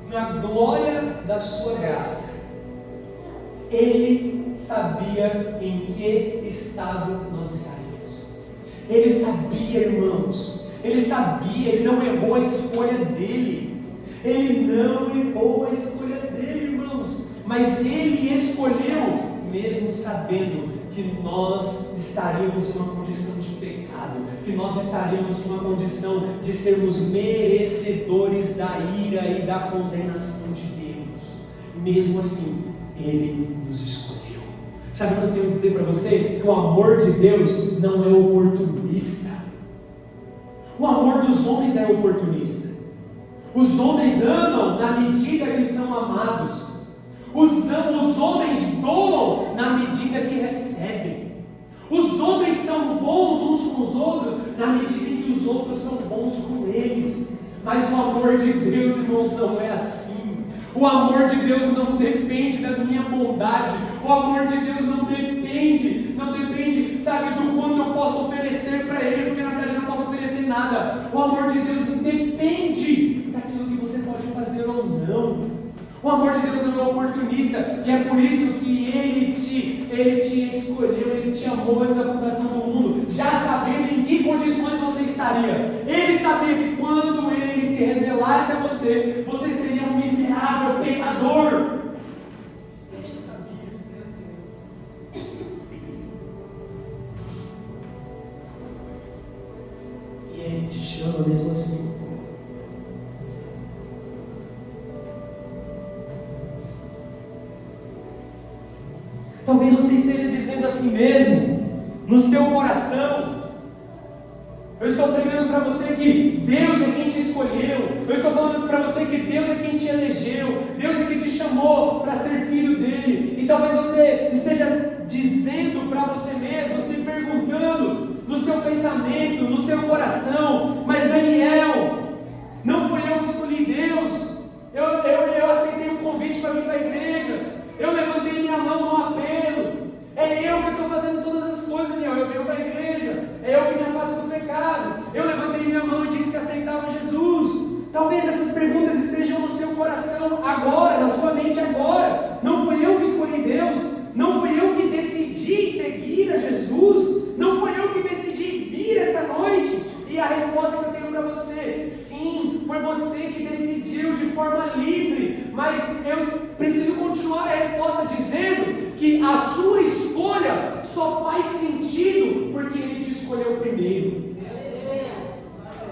na glória da sua graça. Ele sabia em que estado nós estaríamos. Ele sabia, irmãos. Ele sabia, ele não errou a escolha dele. Ele não errou a escolha dele, irmãos. Mas ele escolheu mesmo sabendo que nós estaríamos em uma condição de pecado, que nós estaríamos em uma condição de sermos merecedores da ira e da condenação de Deus. Mesmo assim, Ele nos escolheu. Sabe o que eu tenho a dizer para você? Que o amor de Deus não é oportunista. O amor dos homens é oportunista. Os homens amam na medida que são amados. Os homens doam na medida que recebem. Os homens são bons uns com os outros na medida em que os outros são bons com eles. Mas o amor de Deus, irmãos, não é assim. O amor de Deus não depende da minha bondade. O amor de Deus não depende, sabe, do quanto eu posso oferecer para Ele, porque na verdade eu não posso oferecer nada. O amor de Deus depende daquilo que você pode fazer ou não. O amor de Deus não é oportunista, e é por isso que Ele te escolheu, Ele te amou antes da fundação do mundo, já sabendo em que condições você estaria. Ele sabia que quando Ele se revelasse a você, você seria um miserável pecador. Ele já sabia. E Ele te chama mesmo assim. Talvez você esteja dizendo assim mesmo, no seu coração: eu estou pregando para você que Deus é quem te escolheu, eu estou falando para você que Deus é quem te elegeu, Deus é quem te chamou para ser filho dele. E talvez você esteja dizendo para você mesmo, se perguntando no seu pensamento, no seu coração: mas Daniel, não foi eu que escolhi Deus, eu aceitei o convite para vir para a igreja, eu levantei minha mão no apelo, é eu que estou fazendo todas as coisas, Daniel, eu venho para a igreja, é eu que me afasto do pecado, eu levantei minha mão e disse que aceitava Jesus. Talvez essas perguntas estejam no seu coração agora, na sua mente agora. Não foi eu que escolhi Deus, não foi eu que decidi seguir a Jesus, não foi eu que decidi vir essa noite. E a resposta que eu tenho para você: sim, foi você que decidiu de forma livre. Mas eu preciso continuar a resposta dizendo que a sua escolha só faz sentido porque Ele te escolheu primeiro.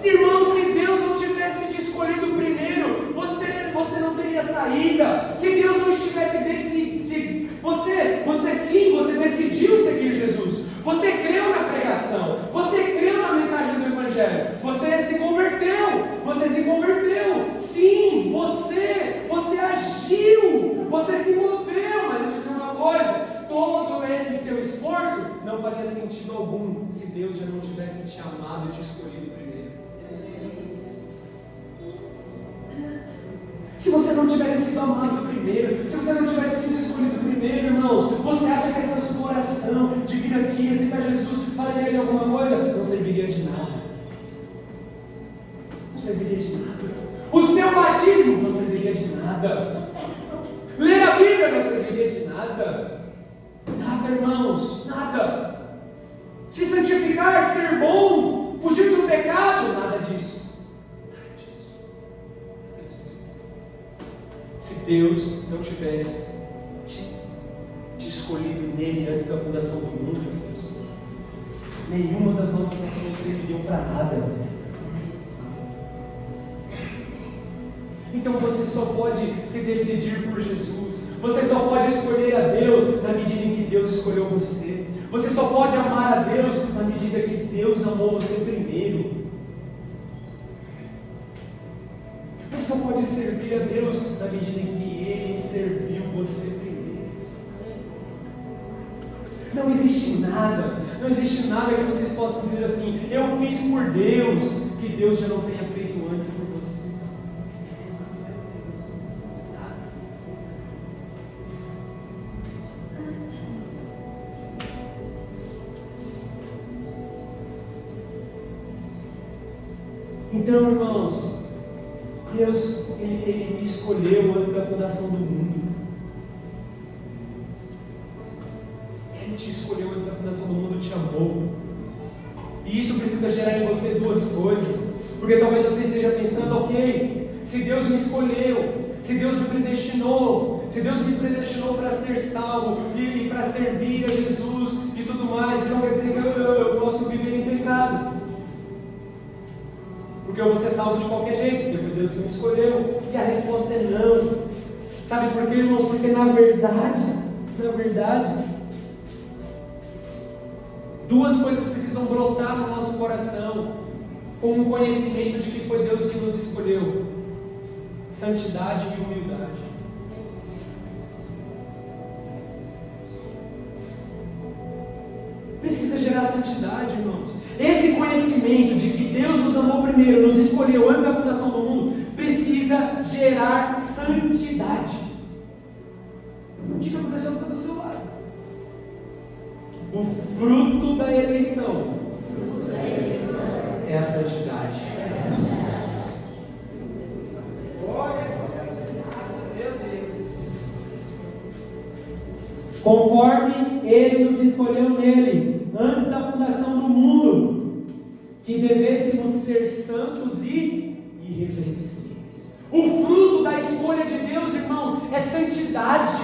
Irmão, se Deus não tivesse te escolhido primeiro, você não teria saída. Se Deus não estivesse decidido, você decidiu seguir Jesus. Você creu na pregação, você creu na mensagem do Evangelho, você se converteu, sim, você agiu, você se moveu. Mas deixa eu dizer uma coisa: todo esse seu esforço não faria sentido algum se Deus já não tivesse te amado e te escolhido primeiro. Se você não tivesse sido amado primeiro, se você não tivesse sido escolhido primeiro, irmãos, você acha que essa sua oração de vir aqui e aceitar Jesus valeria de alguma coisa? Não serviria de nada. Não serviria de nada. O seu batismo não serviria de nada. Ler a Bíblia não serviria de nada. Nada, irmãos, nada. Se santificar, ser bom, fugir do pecado, nada disso. Se Deus não tivesse te escolhido nele antes da fundação do mundo, Deus, nenhuma das nossas ações serviriam para nada. Então você só pode se decidir por Jesus, você só pode escolher a Deus na medida em que Deus escolheu você, você só pode amar a Deus na medida que Deus amou você primeiro. Você só pode servir a Deus na medida em que Ele serviu você primeiro. Não existe nada que vocês possam dizer assim: eu fiz por Deus, que Deus já não tenha feito antes por você. Nada. Então, irmãos, Deus, Ele me escolheu antes da fundação do mundo. Ele te escolheu antes da fundação do mundo, te amou. E isso precisa gerar em você duas coisas. Porque talvez você esteja pensando: ok, se Deus me escolheu, se Deus me predestinou, Se Deus me predestinou para ser salvo e para servir a Jesus e tudo mais, então quer dizer que eu posso viver em pecado. Porque eu vou ser salvo de qualquer jeito, porque foi Deus que me escolheu. E a resposta é não. Sabe por quê, irmãos? Porque na verdade, duas coisas precisam brotar no nosso coração, com um conhecimento de que foi Deus que nos escolheu: santidade e humildade. Precisa gerar santidade, irmãos. Esse conhecimento de que Deus nos amou primeiro, nos escolheu antes da fundação do mundo, precisa gerar santidade. Diga para a pessoa que está do seu lado: o fruto da eleição é a santidade. Conforme Ele nos escolheu nele, antes da fundação do mundo, que devêssemos ser santos e irrepreensíveis. O fruto da escolha de Deus, irmãos, é santidade.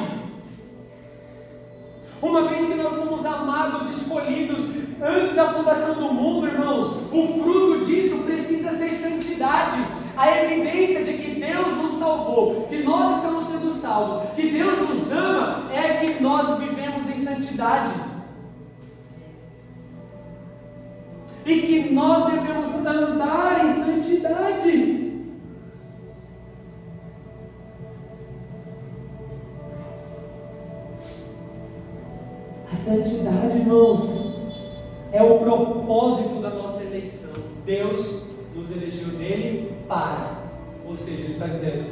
Uma vez que nós fomos amados, escolhidos antes da fundação do mundo, irmãos, o fruto disso precisa ser santidade. A evidência de que Deus nos salvou, que nós estamos sendo salvos, que Deus nos ama, é que nós vivemos em santidade. E que nós devemos andar em santidade. A santidade, irmãos, é o propósito da nossa eleição. Deus nos elegeu nele para, ou seja, Ele está dizendo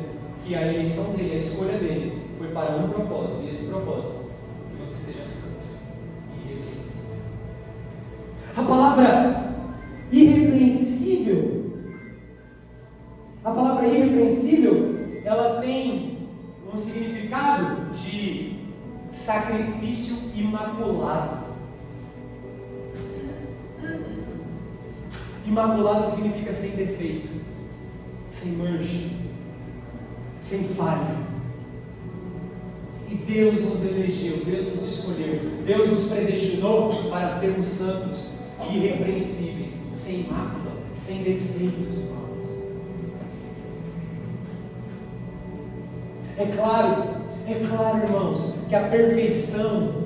que a eleição dele, a escolha dele, foi para um propósito, e esse propósito, que você seja santo e irrepreensível. A palavra irrepreensível, ela tem um significado de sacrifício imaculado. Imaculado significa sem defeito, sem mancha, sem falha. E Deus nos elegeu, Deus nos escolheu, Deus nos predestinou para sermos santos, irrepreensíveis, sem mácula, sem defeitos. É claro, irmãos, que a perfeição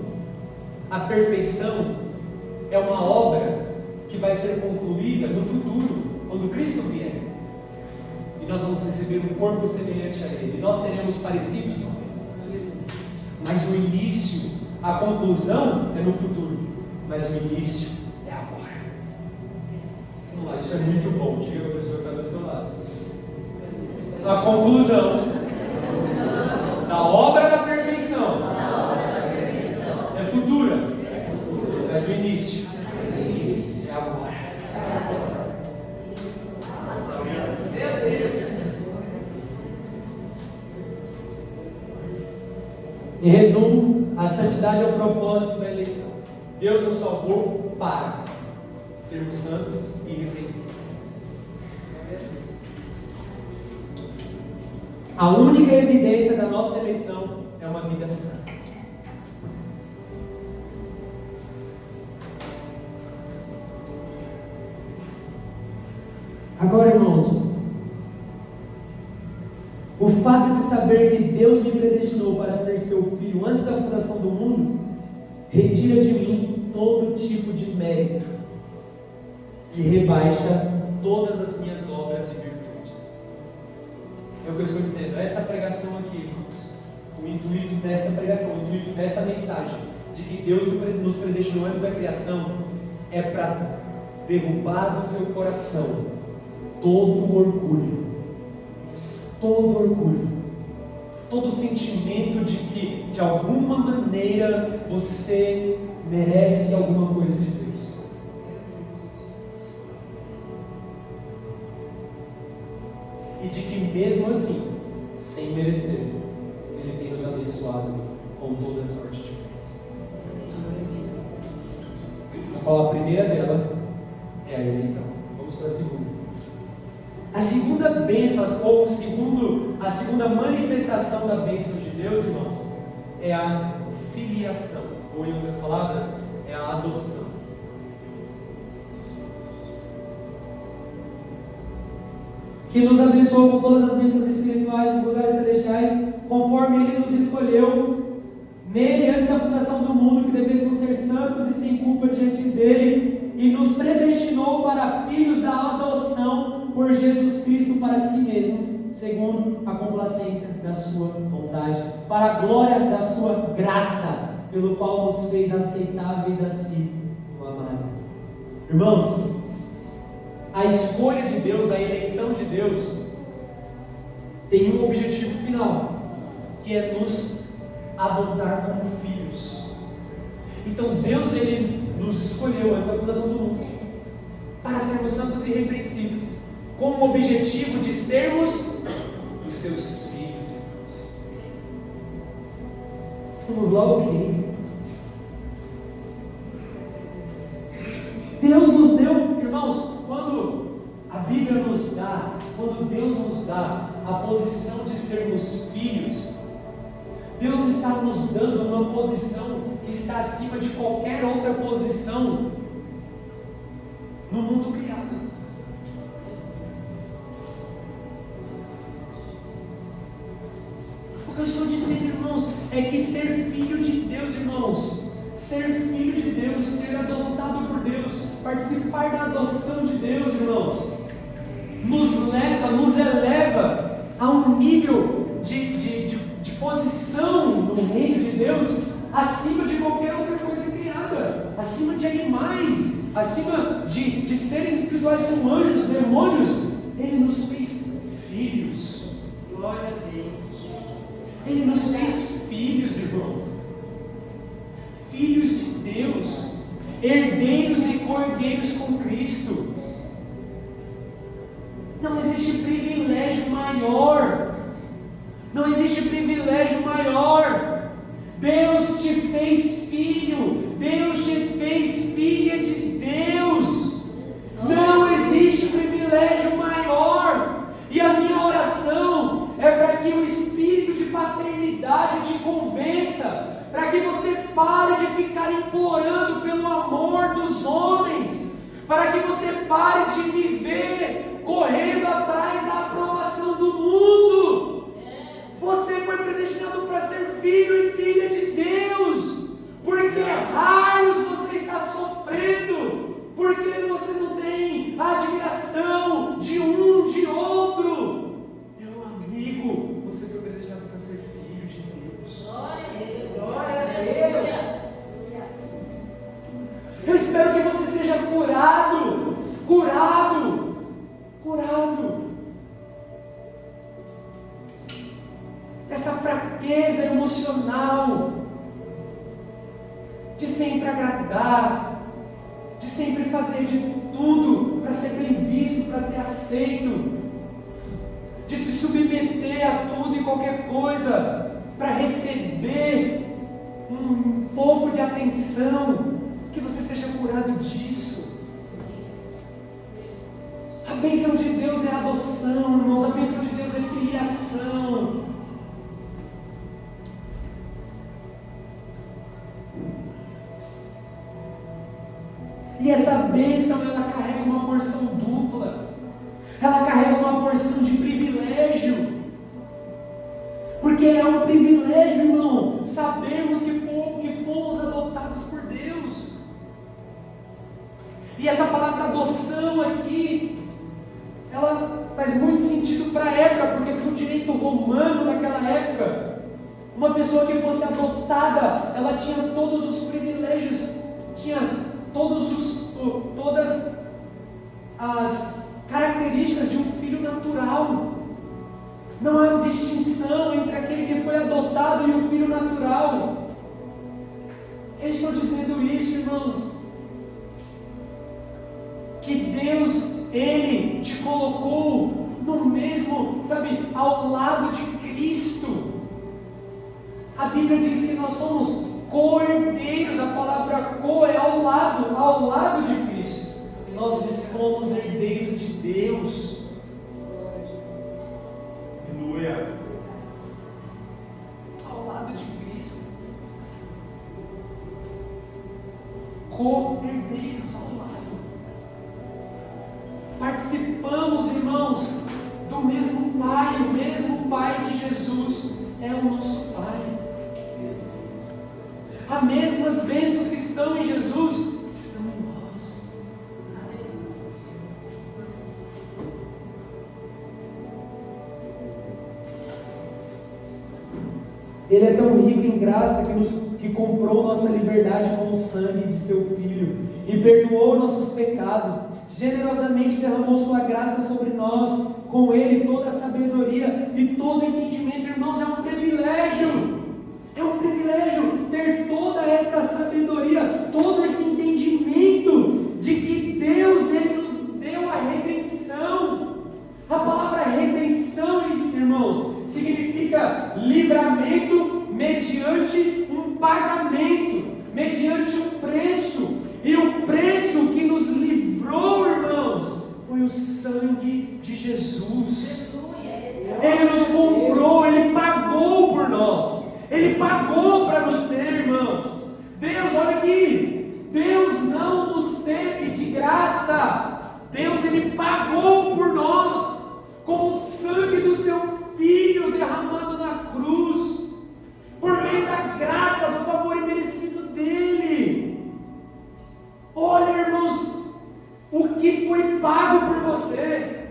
é uma obra que vai ser concluída no futuro, quando Cristo vier. E nós vamos receber um corpo semelhante a Ele. E nós seremos parecidos com Ele. Mas o início, a conclusão é no futuro. Mas o início é agora. Vamos lá, isso é muito bom. Diga para a pessoa que está do seu lado. A conclusão da obra da perfeição é futura. Mas o início é agora. Meu Deus. Em resumo, a santidade é o propósito da eleição. Deus nos salvou para sermos santos e irrepreensíveis. A única evidência da nossa eleição é uma vida santa. Agora, irmãos, o fato de saber que Deus me predestinou para ser seu filho antes da fundação do mundo, retira de mim todo tipo de mérito e rebaixa todas as minhas obras e virtudes. É o que eu estou dizendo, essa pregação aqui, irmãos, o intuito dessa pregação, o intuito dessa mensagem, de que Deus nos predestinou antes da criação, é para derrubar do seu coração todo orgulho, todo sentimento de que de alguma maneira você merece alguma coisa de Deus. E de que mesmo assim, sem merecer, Ele tem nos abençoado com toda sorte de bênçãos. A qual a primeira dela é a eleição. Vamos para a segunda. A segunda bênção, ou a segunda manifestação da bênção de Deus, irmãos, é a filiação, ou em outras palavras, é a adoção. Que nos abençoou com todas as bênçãos espirituais nos lugares celestiais, conforme Ele nos escolheu nele antes da fundação do mundo, que devêssemos ser santos e sem culpa diante dele, e nos predestinou para filhos da adoção por Jesus Cristo para si mesmo, segundo a complacência da sua vontade, para a glória da sua graça, pelo qual nos fez aceitáveis a si, no amado. Irmãos, a escolha de Deus, a eleição de Deus, tem um objetivo final, que é nos adotar como filhos. Então Deus, Ele nos escolheu antes da fundação do mundo para sermos santos e irrepreensíveis, com o objetivo de sermos os seus filhos. Vamos lá, ok? Deus nos deu, irmãos, quando a Bíblia nos dá, quando Deus nos dá a posição de sermos filhos, Deus está nos dando uma posição que está acima de qualquer outra posição no mundo criado. O que eu estou dizendo, irmãos, é que ser filho de Deus, irmãos, ser filho de Deus, ser adotado por Deus, participar da adoção de Deus, irmãos, nos eleva a um nível de posição no reino de Deus acima de qualquer outra coisa criada, acima de animais, acima de seres espirituais como anjos, demônios. Ele nos fez filhos. Glória a Deus. Ele nos fez filhos, irmãos, filhos de Deus, herdeiros e cordeiros com Cristo. Não existe privilégio maior. Não existe privilégio maior. Deus te fez filho. Deus te fez filha de Deus. Não existe privilégio maior. E a minha oração é para que o espírito de paternidade te convença, para que você pare de ficar implorando pelo amor dos homens, para que você pare de viver correndo atrás da aprovação do mundo. Você foi predestinado para ser filho e filha de Deus, porque raios você está sofrendo, porque você não tem a admiração de um, de outro. Meu amigo, você foi predestinado para ser filho de Deus. Glória a Deus. Glória a Deus. Eu espero que você seja curado, curado, curado dessa fraqueza emocional, de sempre agradar, de sempre fazer de tudo para ser bem visto, para ser aceito, de se submeter a tudo e qualquer coisa para receber um pouco de atenção. Que você seja curado disso. A bênção de Deus é a adoção, irmãos. A bênção de Deus é filiação. E essa bênção, ela carrega uma porção dupla. Ela carrega uma porção de privilégio. Porque é um privilégio, irmão, sabermos que fomos adotados por Deus. E essa palavra adoção aqui, ela faz muito sentido para a época, porque para o direito romano daquela época, uma pessoa que fosse adotada, ela tinha todos os privilégios, tinha todas as características de um filho natural. Não há distinção entre aquele que foi adotado e o filho natural. Eu estou dizendo isso, irmãos, que Deus, Ele te colocou no mesmo, ao lado de Cristo. A Bíblia diz que nós somos cordeiros, a palavra co é ao lado de Cristo. Nós somos herdeiros de Deus. co-herdeiros ao lado. Participamos, irmãos, do mesmo Pai. O mesmo Pai de Jesus é o nosso Pai. As mesmas bênçãos que estão em Jesus estão em nós. Ele é tão rico em graça que comprou nossa liberdade com o sangue de seu Filho e perdoou nossos pecados. Generosamente derramou sua graça sobre nós. Com Ele toda a sabedoria e todo entendimento. Irmãos, é um privilégio. É um privilégio ter toda essa sabedoria, todo esse entendimento de que Deus, Ele nos deu a redenção. A palavra redenção, irmãos, significa livramento mediante um pagamento, mediante um preço. E o preço que nos livrou, irmãos, foi o sangue de Jesus. Ele nos comprou, Ele pagou por nós. Ele pagou para nos ter, irmãos. Deus, olha aqui, Deus não nos teve de graça. Deus, Ele pagou por nós com o sangue do seu Filho derramado na cruz, por meio da graça, do favor imerecido dEle. Olha, irmãos, o que foi pago por você.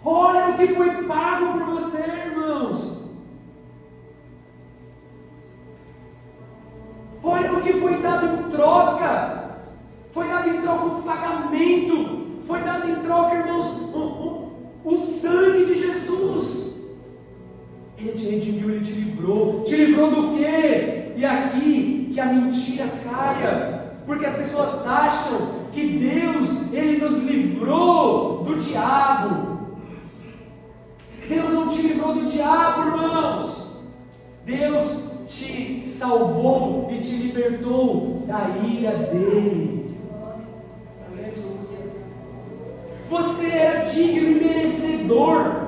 Olha o que foi pago por você, irmãos. Olha o que foi dado em troca. Foi dado em troca um pagamento. Foi dado em troca, irmãos, o sangue de Jesus. Ele te redimiu, Ele te livrou. Te livrou do quê? E aqui, que a mentira caia. Porque as pessoas acham que Deus, Ele nos livrou do diabo. Deus não te livrou do diabo, irmãos. Deus te salvou e te libertou da ira dele. Você era digno e merecedor.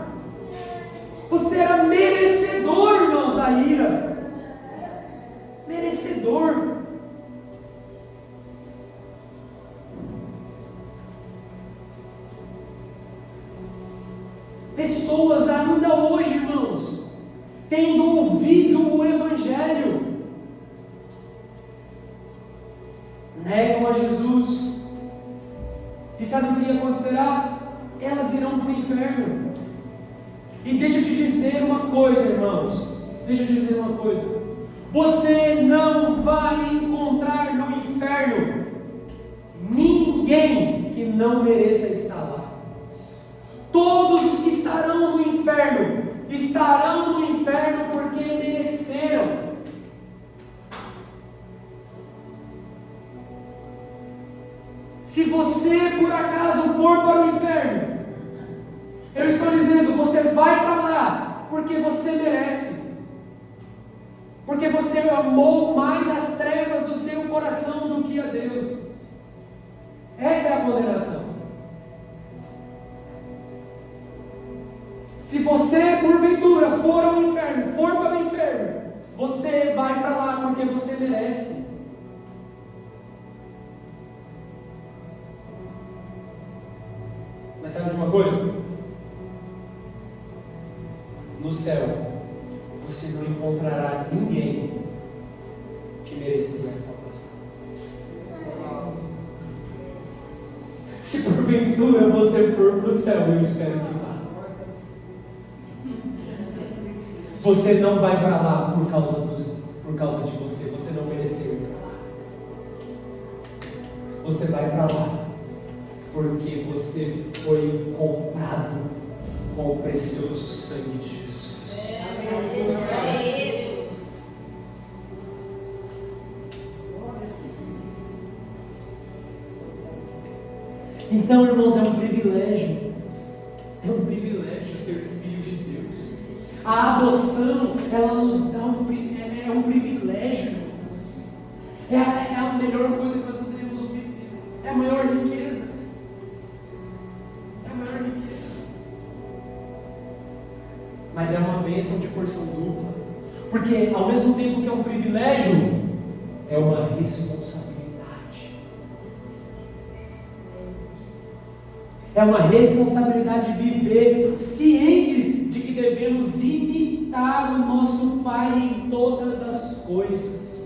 Você era merecedor, irmãos, da ira. Merecedor. Pessoas ainda hoje, irmãos, tendo ouvido o Evangelho, negam a Jesus. E sabe o que acontecerá? Elas irão para o inferno. E deixa eu te dizer uma coisa, irmãos. Deixa eu te dizer uma coisa. Você não vai encontrar no inferno ninguém que não mereça estar lá. Todos os que estarão no inferno porque mereceram. Se você por acaso for para o inferno, eu estou dizendo, você vai para lá porque você merece. Porque você amou mais as trevas do seu coração do que a Deus. Essa é a condenação. Se você, porventura, for para o inferno, você vai para lá porque você merece. Mas sabe de uma coisa? No céu, você não encontrará ninguém que merecia essa salvação. Se porventura você for para o céu, eu espero que vá. Você não vai para lá por causa de você. Você não mereceu ir para lá. Você vai para lá porque você foi comprado com o precioso sangue de Jesus. Então, irmãos, é um privilégio. É um privilégio ser filho de Deus. A adoção, ela nos dá um privilégio, irmãos. É a melhor coisa que nós podemos obter. É a maior riqueza. É a maior riqueza. Mas é uma bênção de porção dupla. Porque ao mesmo tempo que é um privilégio, é uma responsabilidade. É uma responsabilidade viver cientes de que devemos imitar o nosso Pai em todas as coisas.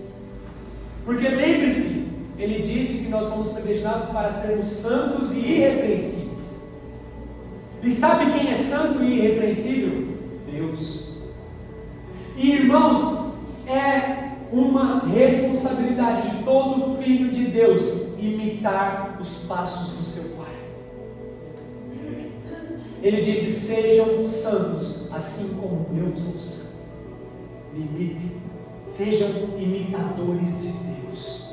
Porque lembre-se, Ele disse que nós somos predestinados para sermos santos e irrepreensíveis. E sabe quem é santo e irrepreensível? Deus. E irmãos, é uma responsabilidade de todo filho de Deus imitar os passos do seu Pai. Ele disse: sejam santos, assim como eu sou santo. Me imitem, sejam imitadores de Deus.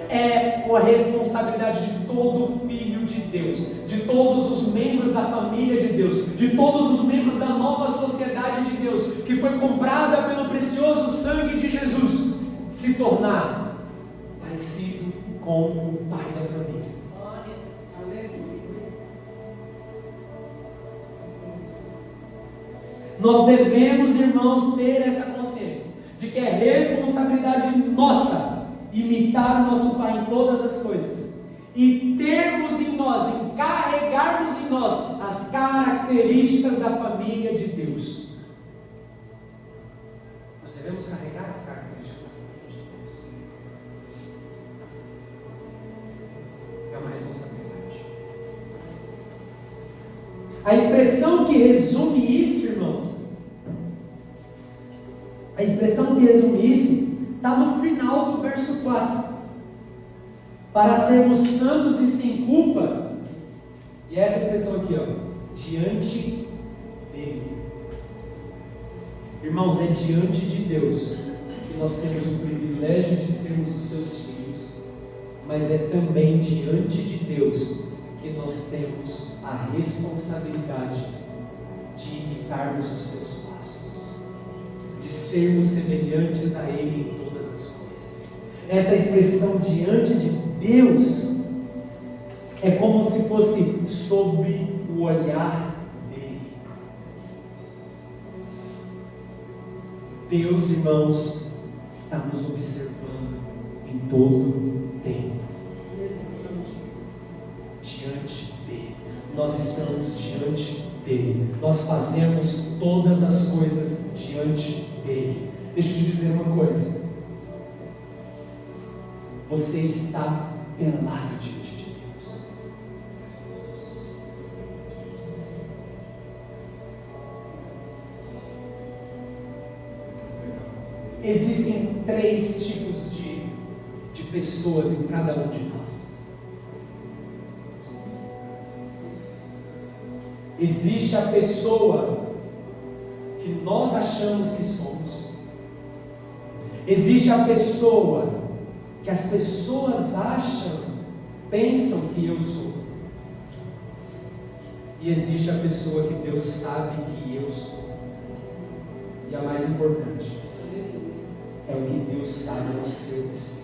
É uma responsabilidade de todo filho de Deus, de todos os membros da família de Deus, de todos os membros da nova sociedade de Deus, que foi comprada pelo precioso sangue de Jesus, se tornar parecido com o Pai da família. Nós devemos, irmãos, ter essa consciência de que é responsabilidade nossa imitar o nosso Pai em todas as coisas e termos em nós, encarregarmos em nós as características da família de Deus. Nós devemos carregar as características da família de Deus. É uma responsabilidade. A expressão que resume isso, irmãos, está no final do verso 4. Para sermos santos e sem culpa, e essa expressão aqui, diante dele. Irmãos, é diante de Deus que nós temos o privilégio de sermos os seus filhos, mas é também diante de Deus que nós temos a responsabilidade de imitarmos os seus passos, de sermos semelhantes a Ele em todas as coisas. Essa expressão diante de Deus é como se fosse sob o olhar dele. Deus, irmãos, está nos observando em todo tempo. Diante dele. Nós estamos diante dele. Nós fazemos todas as coisas diante dele. Deixa eu te dizer uma coisa. Você está pelado diante de Deus. Existem 3 tipos de pessoas em cada um de nós. Existe a pessoa que nós achamos que somos. Existe a pessoa que as pessoas pensam que eu sou. E existe a pessoa que Deus sabe que eu sou. E a mais importante é o que Deus sabe ao seu respeito.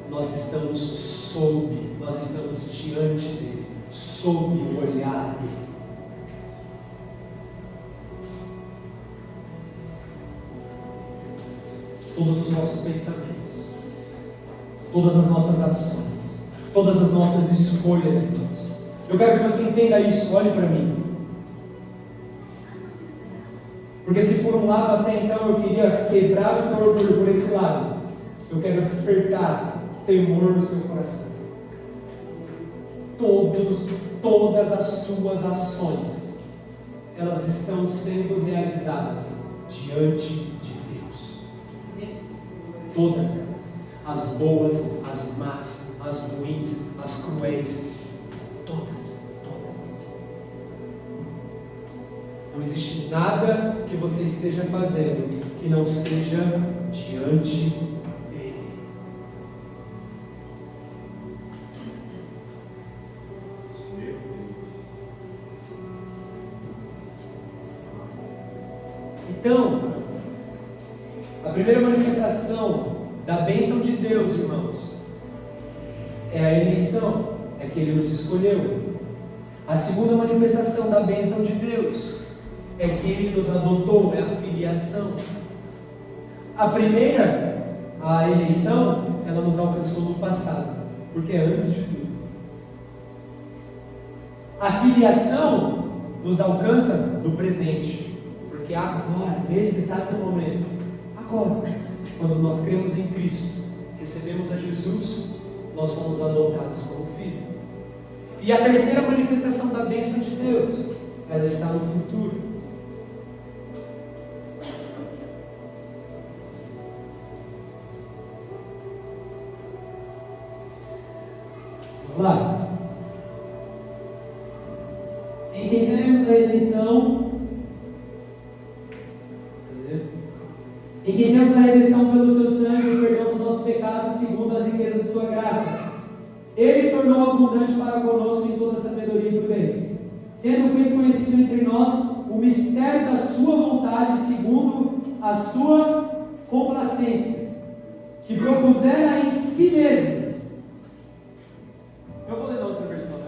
Nós estamos diante dele, sob o olhar dele. Todos os nossos pensamentos, todas as nossas ações, todas as nossas escolhas, irmãos. Eu quero que você entenda isso, olhe para mim. Porque se por um lado até então eu queria quebrar o seu orgulho, por esse lado, eu quero despertar temor no seu coração. Todas as suas ações, elas estão sendo realizadas diante de Deus. Todas elas, as boas, as más, as ruins, as cruéis, todas. Não existe nada que você esteja fazendo que não seja diante dele. Então, a primeira manifestação da bênção de Deus, irmãos, é a eleição, é que Ele nos escolheu. A segunda manifestação da bênção de Deus é que Ele nos adotou, é a filiação. A primeira, a eleição, ela nos alcançou no passado, porque é antes de tudo. A filiação nos alcança no presente, porque agora, nesse exato momento, agora, quando nós cremos em Cristo, recebemos a Jesus, nós somos adotados como filho. E a terceira manifestação da bênção de Deus, ela está no futuro. Vamos lá. Em quem temos a redenção, em quem temos a redenção pelo seu sangue, o perdão dos nossos pecados, segundo as riquezas de sua graça. Ele tornou abundante para conosco em toda sabedoria e prudência, tendo feito conhecido entre nós o mistério da sua vontade, segundo a sua complacência, que propusera em si mesmo. Eu vou ler na outra versão, né?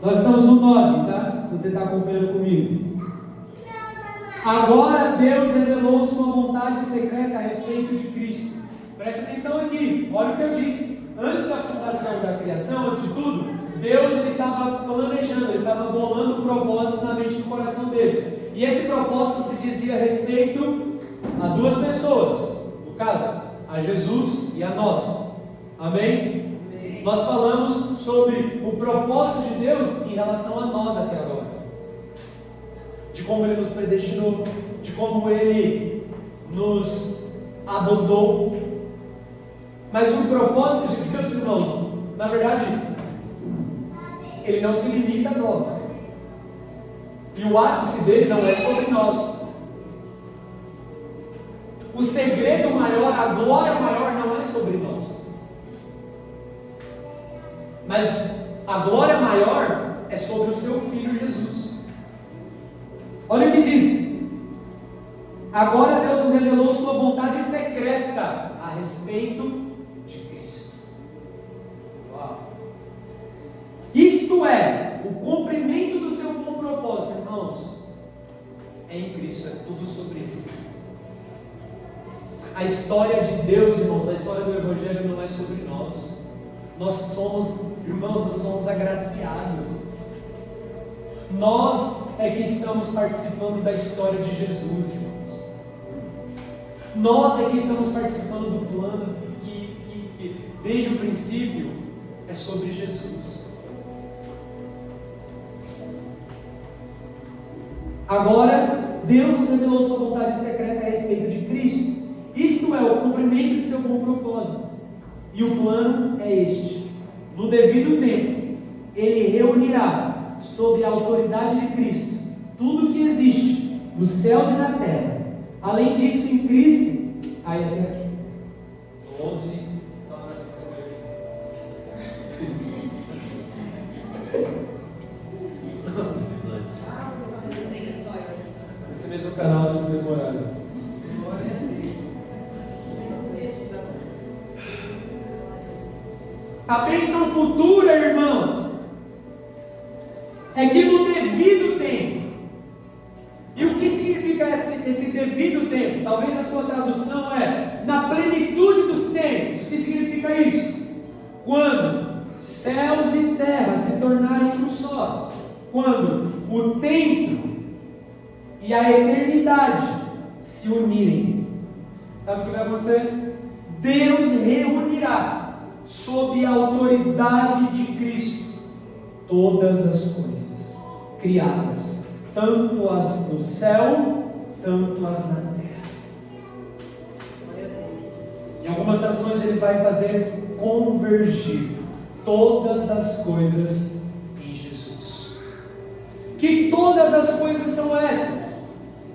Nós estamos no 9, tá? Se você está acompanhando comigo. Agora Deus revelou sua vontade secreta a respeito de Cristo. Preste atenção aqui, olha o que eu disse. Antes da fundação da criação, antes de tudo, Deus ele estava planejando, ele estava bolando um propósito na mente e no coração dele. E esse propósito se dizia a respeito a duas pessoas, no caso, a Jesus e a nós. Amém? Nós falamos sobre o propósito de Deus em relação a nós até agora. De como Ele nos predestinou, de como Ele nos adotou. Mas o propósito de Deus, irmãos, na verdade, Ele não se limita a nós. E o ápice dele não é sobre nós. O segredo maior, a glória maior não é sobre nós. Mas a glória maior é sobre o seu Filho Jesus. Olha o que diz. Agora Deus nos revelou sua vontade secreta a respeito de Cristo. Uau. Isto é, o cumprimento do seu bom propósito, irmãos, é em Cristo, é tudo sobre Ele. A história de Deus, irmãos, a história do Evangelho não é sobre nós. Nós somos, irmãos, nós somos agraciados. Nós é que estamos participando da história de Jesus, irmãos. Nós é que estamos participando do plano que desde o princípio é sobre Jesus. Agora, Deus nos revelou sua vontade secreta a respeito de Cristo. Isto é, o cumprimento de seu bom propósito. E o plano é este: no devido tempo, Ele reunirá sob a autoridade de Cristo tudo que existe nos céus e na terra. Além disso, em Cristo, aí até aqui 11, então nós estamos aqui. Esse mesmo canal, esse mesmo horário. A bênção futura, irmãos, é que no devido tempo. E o que significa esse devido tempo? Talvez a sua tradução é na plenitude dos tempos. O que significa isso? Quando céus e terra se tornarem um só. Quando o tempo e a eternidade se unirem. Sabe o que vai acontecer? Deus reunirá sob a autoridade de Cristo todas as coisas criadas, tanto as no céu, tanto as na terra. Em algumas traduções ele vai fazer convergir todas as coisas em Jesus. Que todas as coisas são essas?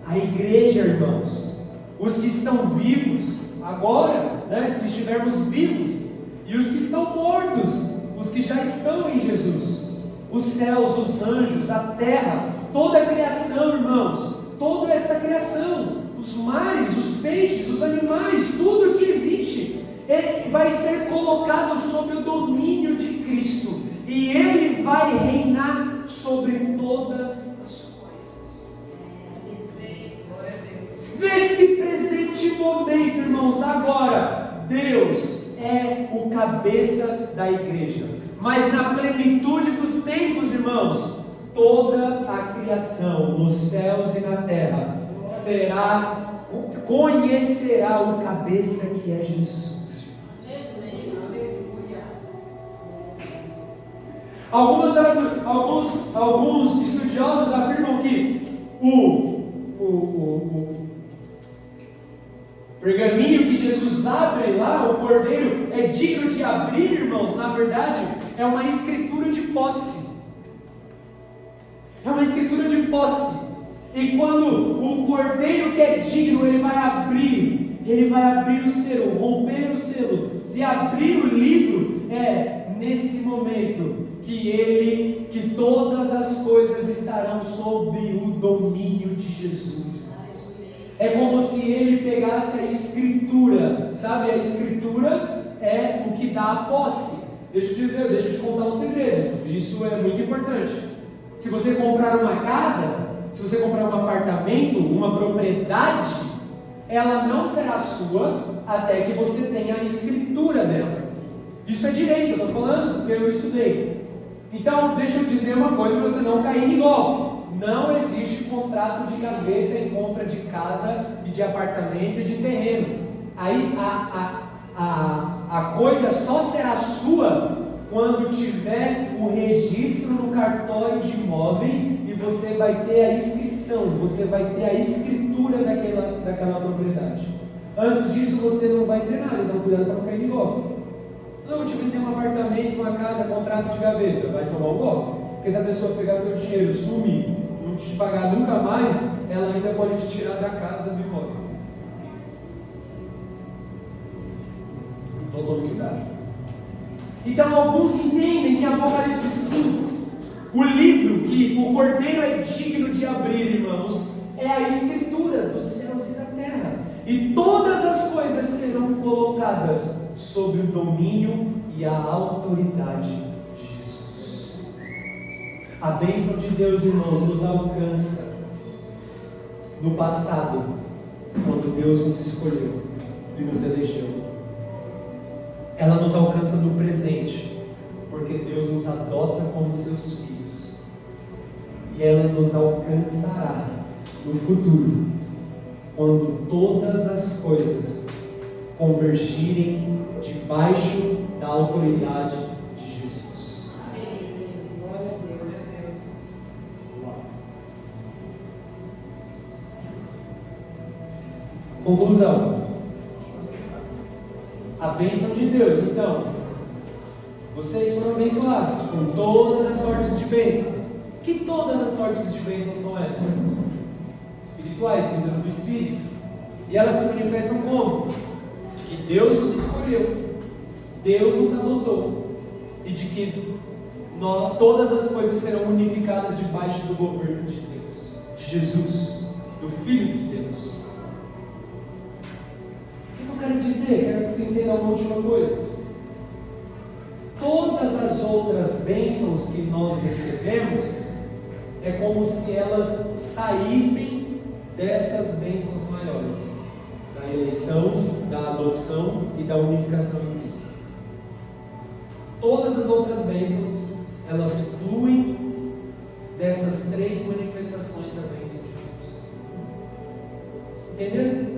A igreja, irmãos, os que estão vivos agora, né, se estivermos vivos, e os que estão mortos, os que já estão em Jesus, os céus, os anjos, a terra, toda a criação, irmãos, toda essa criação, os mares, os peixes, os animais, tudo que existe, ele vai ser colocado sob o domínio de Cristo, e Ele vai reinar sobre todas as coisas. Nesse presente momento, irmãos, agora, Deus é o cabeça da igreja. Mas na plenitude dos tempos, irmãos, toda a criação, nos céus e na terra, conhecerá o cabeça que é Jesus. Alguns estudiosos afirmam que o pergaminho que Jesus abre lá, o cordeiro, é digno de abrir, irmãos. Na verdade, é uma escritura de posse. É uma escritura de posse. E quando o cordeiro que é digno, ele vai abrir o selo, romper o selo. Se abrir o livro, é nesse momento que todas as coisas estarão sob o domínio de Jesus. É como se ele pegasse a escritura, sabe? A escritura é o que dá a posse. Deixa eu te contar um segredo. Isso é muito importante. Se você comprar uma casa, se você comprar um apartamento, uma propriedade, ela não será sua até que você tenha a escritura dela. Isso é direito, eu estou falando porque eu estudei. Então, deixa eu dizer uma coisa para você não cair em golpe. Não existe contrato de gaveta em compra de casa e de apartamento e de terreno. Aí a coisa só será sua quando tiver o registro no cartório de imóveis e você vai ter a inscrição, você vai ter a escritura daquela propriedade. Antes disso você não vai ter nada, então cuidado para não cair em golpe. Não, eu te vender um apartamento, uma casa, contrato de gaveta, vai tomar um golpe. Porque se a pessoa pegar o teu dinheiro, sumir, não te pagar nunca mais, ela ainda pode te tirar da casa do imóvel. Então tome cuidado. Então alguns entendem que Apocalipse 5, o livro que o cordeiro é digno de abrir, irmãos, é a escritura dos céus e da terra. E todas as coisas serão colocadas sob o domínio e a autoridade de Jesus. A bênção de Deus, irmãos, nos alcança no passado, quando Deus nos escolheu e nos elegeu. Ela nos alcança no presente, porque Deus nos adota como seus filhos. E ela nos alcançará no futuro, quando todas as coisas convergirem debaixo da autoridade de Jesus. Amém. Glória a Deus. Conclusão. A bênção de Deus. Então, vocês foram abençoados com todas as sortes de bênçãos. Que todas as sortes de bênçãos são essas? Espirituais, vindas do Espírito. E elas se manifestam como? De que Deus nos escolheu, Deus nos adotou, e de que todas as coisas serão unificadas debaixo do governo de Deus, de Jesus, do Filho de Deus. O que eu quero dizer? Quero que você entenda uma última coisa. Todas as outras bênçãos que nós recebemos é como se elas saíssem dessas bênçãos maiores, da eleição, da adoção e da unificação em Cristo. Todas as outras bênçãos, elas fluem dessas três manifestações da bênção de Deus. Entenderam?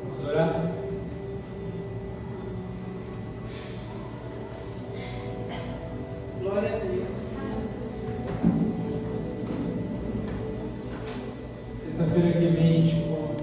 Vamos orar? Glória a Deus.